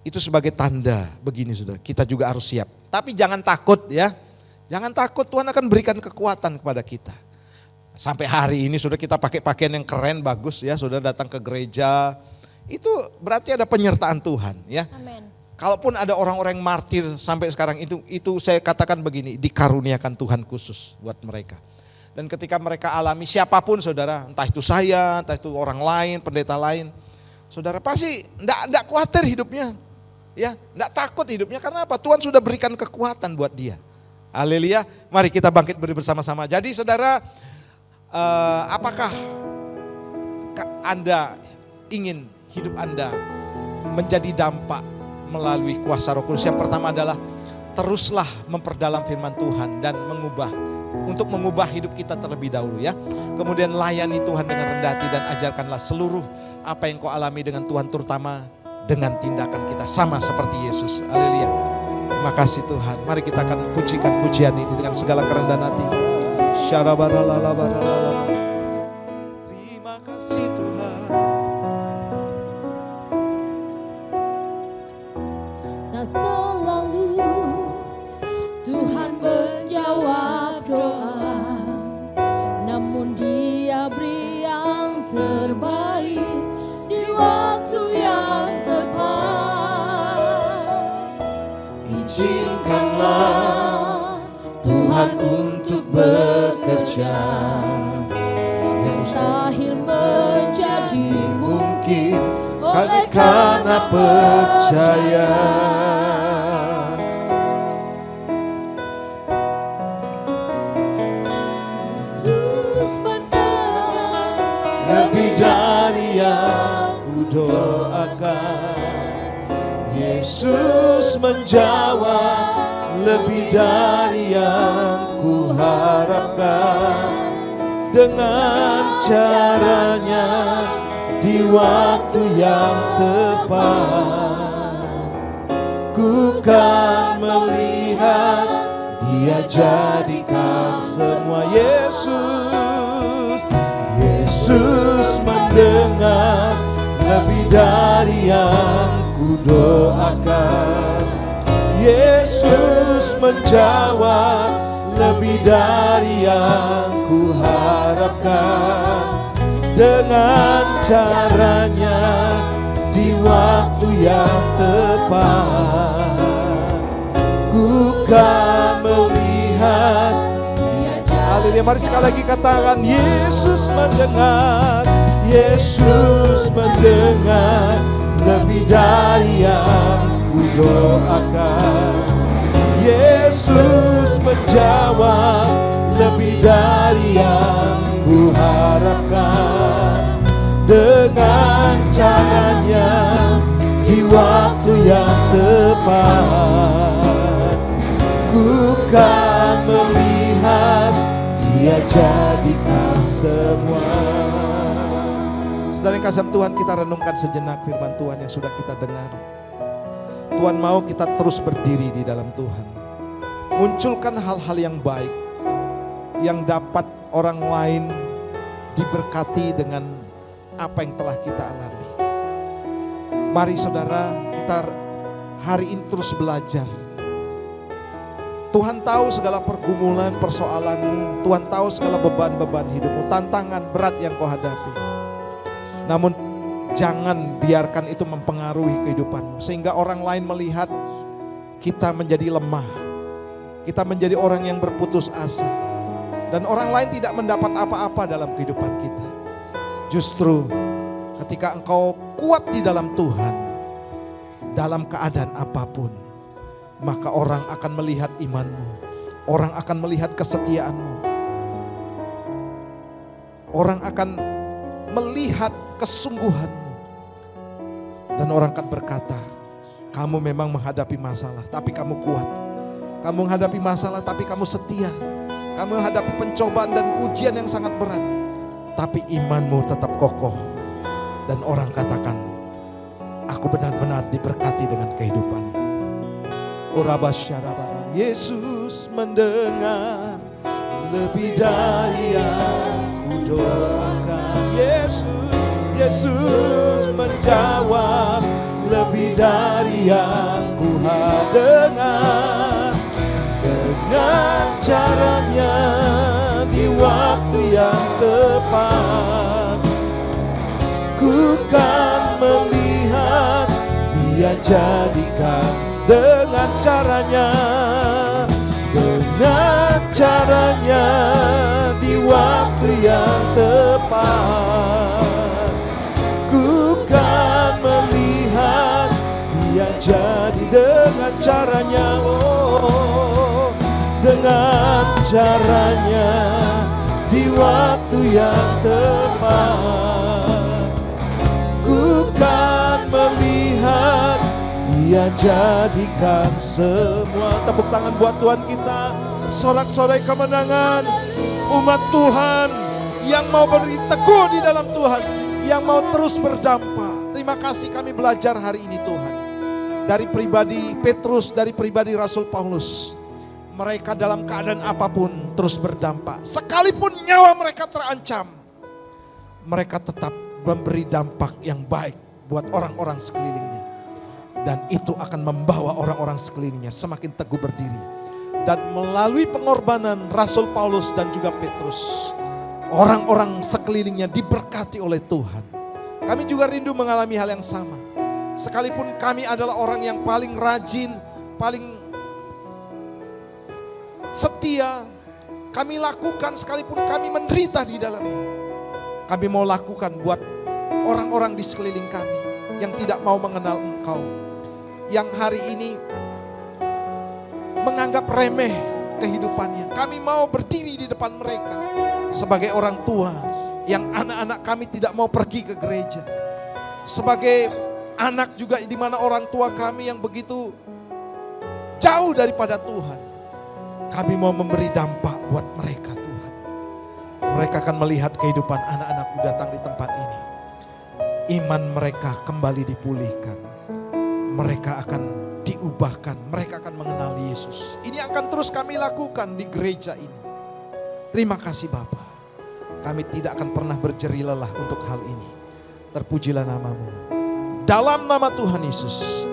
Itu sebagai tanda begini saudara, kita juga harus siap. Tapi jangan takut ya, jangan takut, Tuhan akan berikan kekuatan kepada kita. Sampai hari ini sudah kita pakai pakaian yang keren, bagus ya, sudah datang ke gereja. Itu berarti ada penyertaan Tuhan ya. Amin. Kalaupun ada orang-orang yang martir sampai sekarang itu saya katakan begini, dikaruniakan Tuhan khusus buat mereka. Dan ketika mereka alami siapapun saudara, entah itu saya, entah itu orang lain, pendeta lain. Saudara pasti enggak khawatir hidupnya. Ya, enggak takut hidupnya karena apa? Tuhan sudah berikan kekuatan buat dia. Haleluya. Mari kita bangkit berdiri bersama-sama. Jadi saudara, apakah Anda ingin hidup Anda menjadi dampak melalui kuasa Roh Kudus? Yang pertama adalah teruslah memperdalam firman Tuhan dan untuk mengubah hidup kita terlebih dahulu ya. Kemudian layani Tuhan dengan rendah hati dan ajarkanlah seluruh apa yang kau alami dengan Tuhan, terutama dengan tindakan kita sama seperti Yesus. Haleluya. Terima kasih Tuhan. Mari kita akan pujikan pujian ini dengan segala kerendahan hati. Terima kasih Tuhan. Tak selalu Tuhan menjawab doa, namun Dia beri yang terbaik di waktu yang tepat. Izinkanlah Tuhan untuk bekerja, yang mustahil menjadi mungkin Kami karena percaya. Yesus mendengar Lebih dari yang ku doakan. Yesus menjawab lebih dari yang ku harapkan. Dengan caranya di waktu yang tepat, ku kan melihat Dia jadikan semua. Yesus mendengar lebih dari yang ku doakan. Yesus menjawab lebih dari yang ku harapkan. Dengan caranya di waktu yang tepat, ku kan melihat Dia. Haleluya, mari sekali lagi katakan, Yesus mendengar. Yesus mendengar lebih dari yang ku doakan. Yesus menjawab lebih dari yang ku harapkan. Dengan caranya di waktu yang tepat, ku kan melihat Dia jadikan semua. Saudara yang kasih Tuhan, kita renungkan sejenak firman Tuhan yang sudah kita dengar. Tuhan mau kita terus berdiri di dalam Tuhan. Munculkan hal-hal yang baik yang dapat orang lain diberkati dengan apa yang telah kita alami. Mari saudara, kita hari ini terus belajar. Tuhan tahu segala pergumulan, persoalanmu. Tuhan tahu segala beban-beban hidupmu, tantangan berat yang kau hadapi. Namun jangan biarkan itu mempengaruhi kehidupanmu, sehingga orang lain melihat kita menjadi lemah. Kita menjadi orang yang berputus asa. Dan orang lain tidak mendapat apa-apa dalam kehidupan kita. Justru ketika engkau kuat di dalam Tuhan, dalam keadaan apapun, maka orang akan melihat imanmu. Orang akan melihat kesetiaanmu. Orang akan melihat kesungguhanmu. Dan orang akan berkata, kamu memang menghadapi masalah, tapi kamu kuat. Kamu menghadapi masalah, tapi kamu setia. Kamu menghadapi pencobaan dan ujian yang sangat berat, tapi imanmu tetap kokoh. Dan orang katakan, aku benar-benar diberkati dengan kehidupanmu. Yesus mendengar lebih dari yang ku doakan. Yesus menjawab lebih dari yang ku dengar. Dengan caranya di waktu yang tepat, ku kan melihat Dia jadikan. Dengan caranya di waktu yang tepat, ku kan melihat Dia jadi. Dengan caranya, dengan caranya di waktu yang tepat, ku kan melihat Dia jadikan semua. Tepuk tangan buat Tuhan kita. Sorak-sorai kemenangan umat Tuhan yang mau beri teguh di dalam Tuhan, yang mau terus berdampak. Terima kasih kami belajar hari ini Tuhan. Dari pribadi Petrus, dari pribadi Rasul Paulus. Mereka dalam keadaan apapun terus berdampak. Sekalipun nyawa mereka terancam, mereka tetap memberi dampak yang baik buat orang-orang sekelilingnya. Dan itu akan membawa orang-orang sekelilingnya semakin teguh berdiri. Dan melalui pengorbanan Rasul Paulus dan juga Petrus, orang-orang sekelilingnya diberkati oleh Tuhan. Kami juga rindu mengalami hal yang sama. Sekalipun kami adalah orang yang paling rajin, paling setia, kami lakukan sekalipun kami menderita di dalamnya. Kami mau lakukan buat orang-orang di sekeliling kami. yang tidak mau mengenal Engkau, yang hari ini menganggap remeh kehidupannya. Kami mau berdiri di depan mereka sebagai orang tua yang anak-anak kami tidak mau pergi ke gereja. Sebagai anak juga di mana orang tua kami yang begitu jauh daripada Tuhan. Kami mau memberi dampak buat mereka Tuhan. Mereka akan melihat kehidupan anak-anakku datang di tempat ini. Iman mereka kembali dipulihkan. Mereka akan diubahkan. Mereka akan mengenal Yesus. Ini akan terus kami lakukan di gereja ini. Terima kasih Bapa. Kami tidak akan pernah berjerih lelah untuk hal ini. Terpujilah namamu. Dalam nama Tuhan Yesus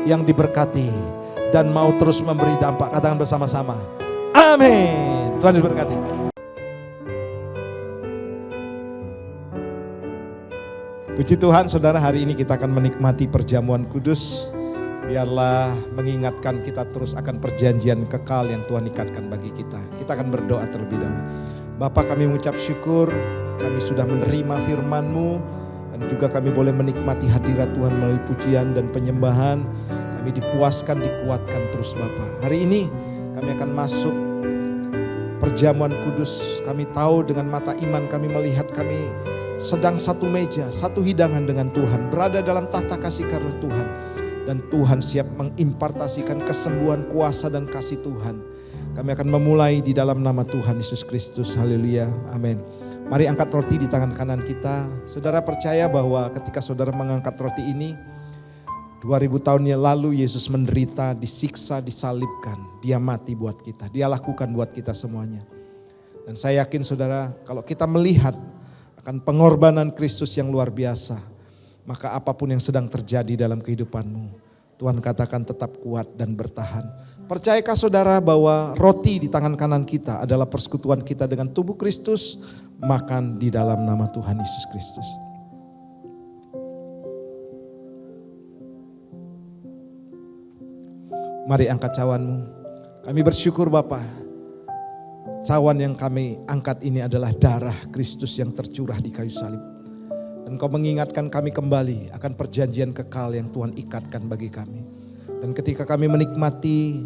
yang diberkati dan mau terus memberi dampak. Katakan bersama-sama. Amin. Tuhan diberkati. Puji Tuhan, saudara, hari ini kita akan menikmati perjamuan kudus. Biarlah mengingatkan kita terus akan perjanjian kekal yang Tuhan ikatkan bagi kita. Kita akan berdoa terlebih dahulu. Bapa, kami mengucap syukur, kami sudah menerima firman-Mu, dan juga kami boleh menikmati hadirat Tuhan melalui pujian dan penyembahan. Kami dipuaskan, dikuatkan terus Bapa. Hari ini kami akan masuk perjamuan kudus. Kami tahu dengan mata iman kami melihat kami sedang satu meja, satu hidangan dengan Tuhan, berada dalam tahta kasih karunia Tuhan. Dan Tuhan siap mengimpartasikan kesembuhan, kuasa dan kasih Tuhan. Kami akan memulai di dalam nama Tuhan Yesus Kristus. Haleluya, amin. Mari angkat roti di tangan kanan kita. Saudara percaya bahwa ketika saudara mengangkat roti ini, 2000 tahun yang lalu Yesus menderita, disiksa, disalibkan. Dia mati buat kita, Dia lakukan buat kita semuanya. Dan saya yakin saudara, kalau kita melihat akan pengorbanan Kristus yang luar biasa, maka apapun yang sedang terjadi dalam kehidupanmu, Tuhan katakan tetap kuat dan bertahan. Percayakah saudara bahwa roti di tangan kanan kita adalah persekutuan kita dengan tubuh Kristus? Makan di dalam nama Tuhan Yesus Kristus. Mari angkat cawanmu. Kami bersyukur Bapa. Cawan yang kami angkat ini adalah darah Kristus yang tercurah di kayu salib. Dan Kau mengingatkan kami kembali akan perjanjian kekal yang Tuhan ikatkan bagi kami. Dan ketika kami menikmati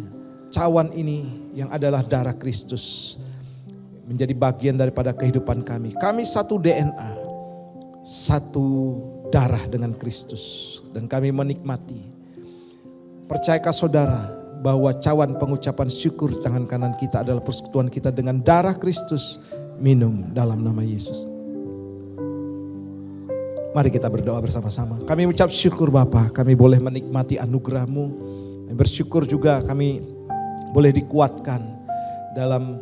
cawan ini yang adalah darah Kristus, menjadi bagian daripada kehidupan kami. Kami satu DNA, satu darah dengan Kristus. Dan kami menikmati. Percayakah saudara bahwa cawan pengucapan syukur di tangan kanan kita adalah persekutuan kita dengan darah Kristus. Minum dalam nama Yesus. Mari kita berdoa bersama-sama. Kami ucap syukur Bapa, kami boleh menikmati anugerah-Mu. Kami bersyukur juga kami boleh dikuatkan dalam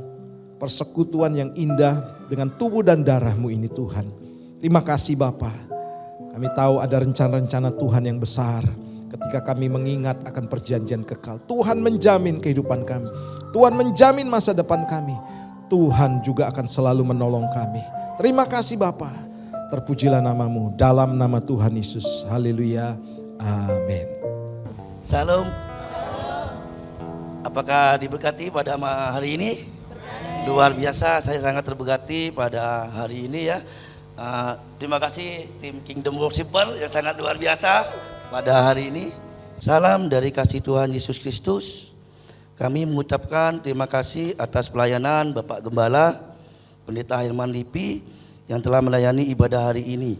persekutuan yang indah dengan tubuh dan darah-Mu ini Tuhan. Terima kasih Bapa. Kami tahu ada rencana-rencana Tuhan yang besar. Ketika kami mengingat akan perjanjian kekal, Tuhan menjamin kehidupan kami. Tuhan menjamin masa depan kami. Tuhan juga akan selalu menolong kami. Terima kasih Bapa. Terpujilah namamu dalam nama Tuhan Yesus. Haleluya. Amin. Salam. Apakah diberkati pada hari ini? Luar biasa, saya sangat terberkati pada hari ini ya. Terima kasih tim Kingdom Worshipper yang sangat luar biasa pada hari ini. Salam dari kasih Tuhan Yesus Kristus. Kami mengucapkan terima kasih atas pelayanan Bapak Gembala, Pendeta Herman Lipi yang telah melayani ibadah hari ini.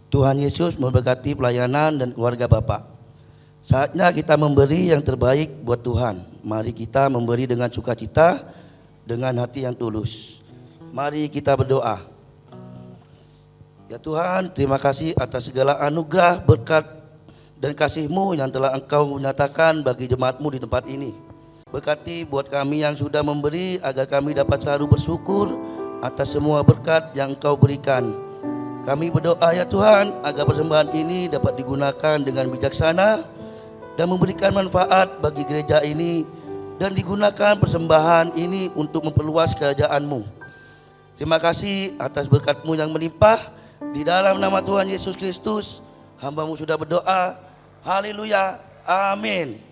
Tuhan Yesus memberkati pelayanan dan keluarga Bapak. Saatnya kita memberi yang terbaik buat Tuhan. Mari kita memberi dengan sukacita, dengan hati yang tulus. Mari kita berdoa. Ya Tuhan, terima kasih atas segala anugerah, berkat dan kasih-Mu yang telah Engkau nyatakan bagi jemaat-Mu di tempat ini. Berkati buat kami yang sudah memberi agar kami dapat selalu bersyukur atas semua berkat yang Engkau berikan. Kami berdoa ya Tuhan agar persembahan ini dapat digunakan dengan bijaksana dan memberikan manfaat bagi gereja ini, dan digunakan persembahan ini untuk memperluas kerajaan-Mu. Terima kasih atas berkat-Mu yang melimpah. Di dalam nama Tuhan Yesus Kristus hamba-Mu sudah berdoa. Haleluya, amin.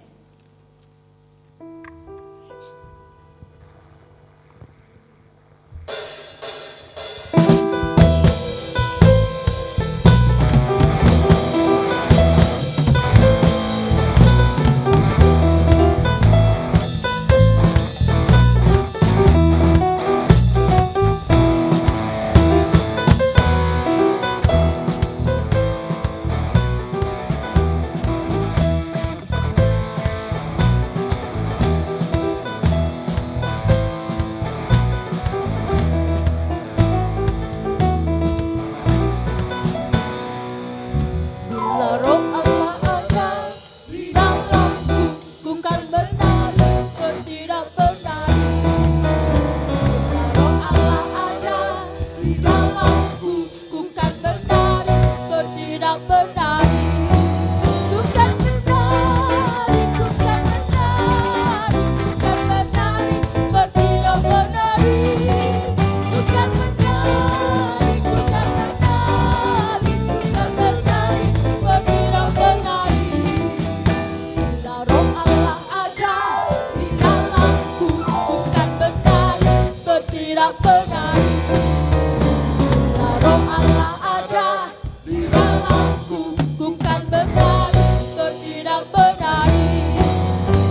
Allah ada di dalamku. Ku kan menari, bertindak menari.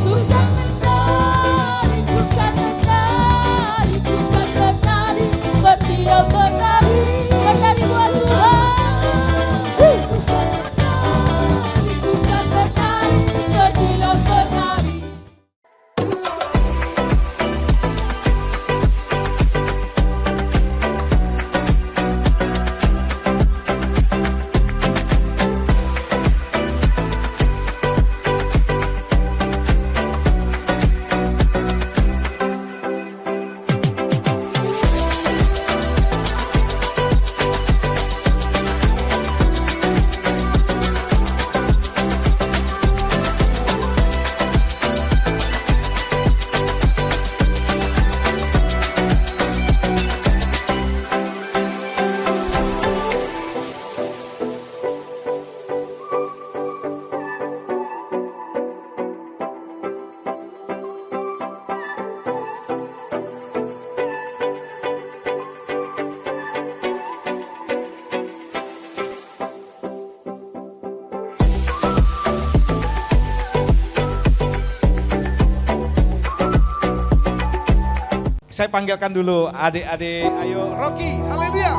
Ku kan menari, ku kan menari, ku kan menari, bertindak menari, menari buat Tuhan. Ku kan menari, ku kan menari, bertindak menari. Saya panggilkan dulu adik-adik, ayo Rocky, haleluya.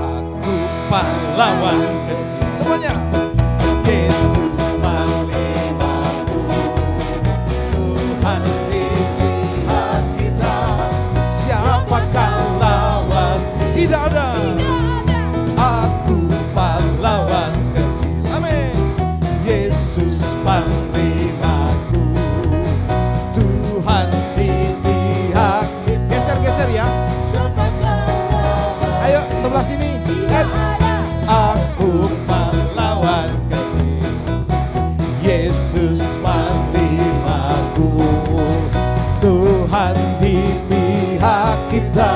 Aku pahlawan kecil. Semuanya. Yesus panglima,ku, Tuhan dilihat kita. Siapakah lawan? Tidak ada. Aku pahlawan kecil. Amin. Yesus panglimaku, Tuhan dilihat. Geser ya. Ayo sebelah sini. Aku pahlawan kecil, Yesus panglimaku, Tuhan di pihak kita.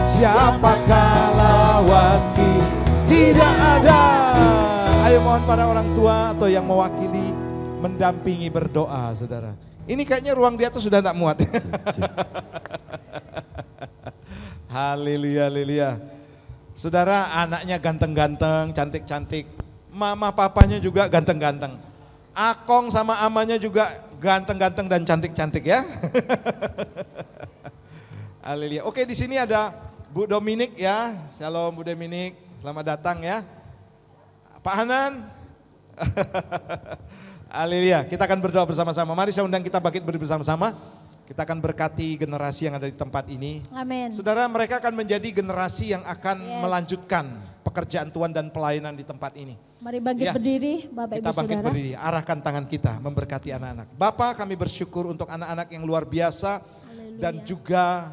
Siapakah lawan kita? Tidak ada. Ayo mohon para orang tua atau yang mewakili mendampingi berdoa, saudara. Ini kayaknya ruang di atas sudah tidak muat. Haleluya, haleluya. Saudara, anaknya ganteng-ganteng, cantik-cantik. Mama papanya juga ganteng-ganteng. Akong sama amanya juga ganteng-ganteng dan cantik-cantik ya. Haleluya. Oke, di sini ada Bu Dominik ya. Shalom Bu Dominik, selamat datang ya. Pak Hanan. Haleluya. Kita akan berdoa bersama-sama. Mari saya undang kita bangkit berdiri bersama-sama. Kita akan berkati generasi yang ada di tempat ini. Amin. Saudara, mereka akan menjadi generasi yang akan melanjutkan pekerjaan Tuhan dan pelayanan di tempat ini. Mari bangkit Ya. berdiri, Bapak Kita Ibu bangkit Saudara. berdiri, arahkan tangan kita memberkati anak-anak. Bapa, kami bersyukur untuk anak-anak yang luar biasa dan juga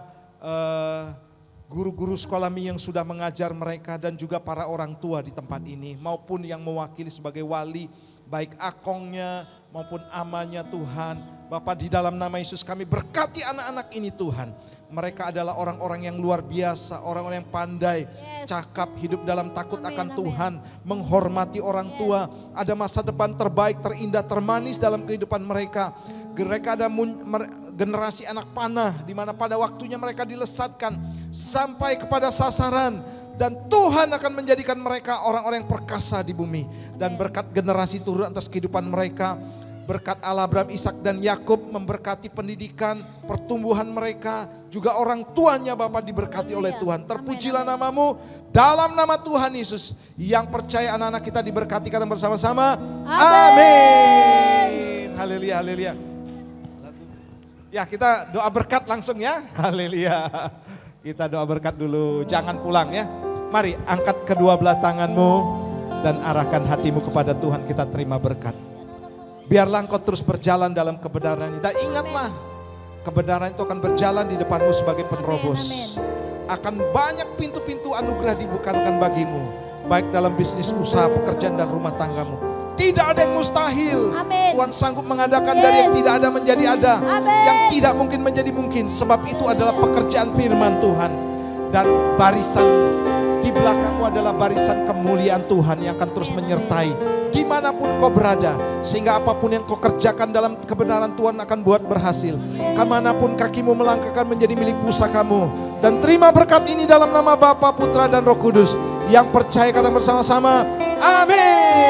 guru-guru sekolah minggu yang sudah mengajar mereka dan juga para orang tua di tempat ini maupun yang mewakili sebagai wali, baik akongnya maupun amanya Tuhan. Bapak, di dalam nama Yesus kami berkati anak-anak ini Tuhan. Mereka adalah orang-orang yang luar biasa, orang-orang yang pandai, cakap, hidup dalam takut akan Tuhan, menghormati orang tua. Ada masa depan terbaik, terindah, termanis dalam kehidupan mereka. Mereka ada generasi anak panah, di mana pada waktunya mereka dilesatkan sampai kepada sasaran. Dan Tuhan akan menjadikan mereka orang-orang yang perkasa di bumi. Dan berkat generasi turun atas kehidupan mereka. Berkat Allah Abraham, Ishak dan Yakub memberkati pendidikan, pertumbuhan mereka. Juga orang tuanya Bapak diberkati oleh Tuhan. Terpujilah namamu dalam nama Tuhan Yesus. Yang percaya anak-anak kita diberkati, kata bersama-sama. Amin. Haleluya, haleluya. Ya, kita doa berkat langsung ya. Haleluya. Kita doa berkat dulu, jangan pulang ya. Mari angkat kedua belah tanganmu dan arahkan hatimu kepada Tuhan, kita terima berkat. Biarlah engkau terus berjalan dalam kebenaran ini. Dan ingatlah, kebenaran itu akan berjalan di depanmu sebagai penerobos. Akan banyak pintu-pintu anugerah dibukakan bagimu. Baik dalam bisnis, usaha, pekerjaan dan rumah tanggamu. Tidak ada yang mustahil. Amin. Tuhan sanggup mengadakan dari yang tidak ada menjadi ada. Amin. Yang tidak mungkin menjadi mungkin. Sebab itu adalah pekerjaan firman Tuhan. Dan barisan Di belakangmu adalah barisan kemuliaan Tuhan yang akan terus menyertai dimanapun kau berada. Sehingga apapun yang kau kerjakan dalam kebenaran Tuhan akan buat berhasil. Kemanapun kakimu melangkahkan menjadi milik pusakamu. Dan terima berkat ini dalam nama Bapa, Putra, dan Roh Kudus. Yang percaya kata bersama-sama, amin.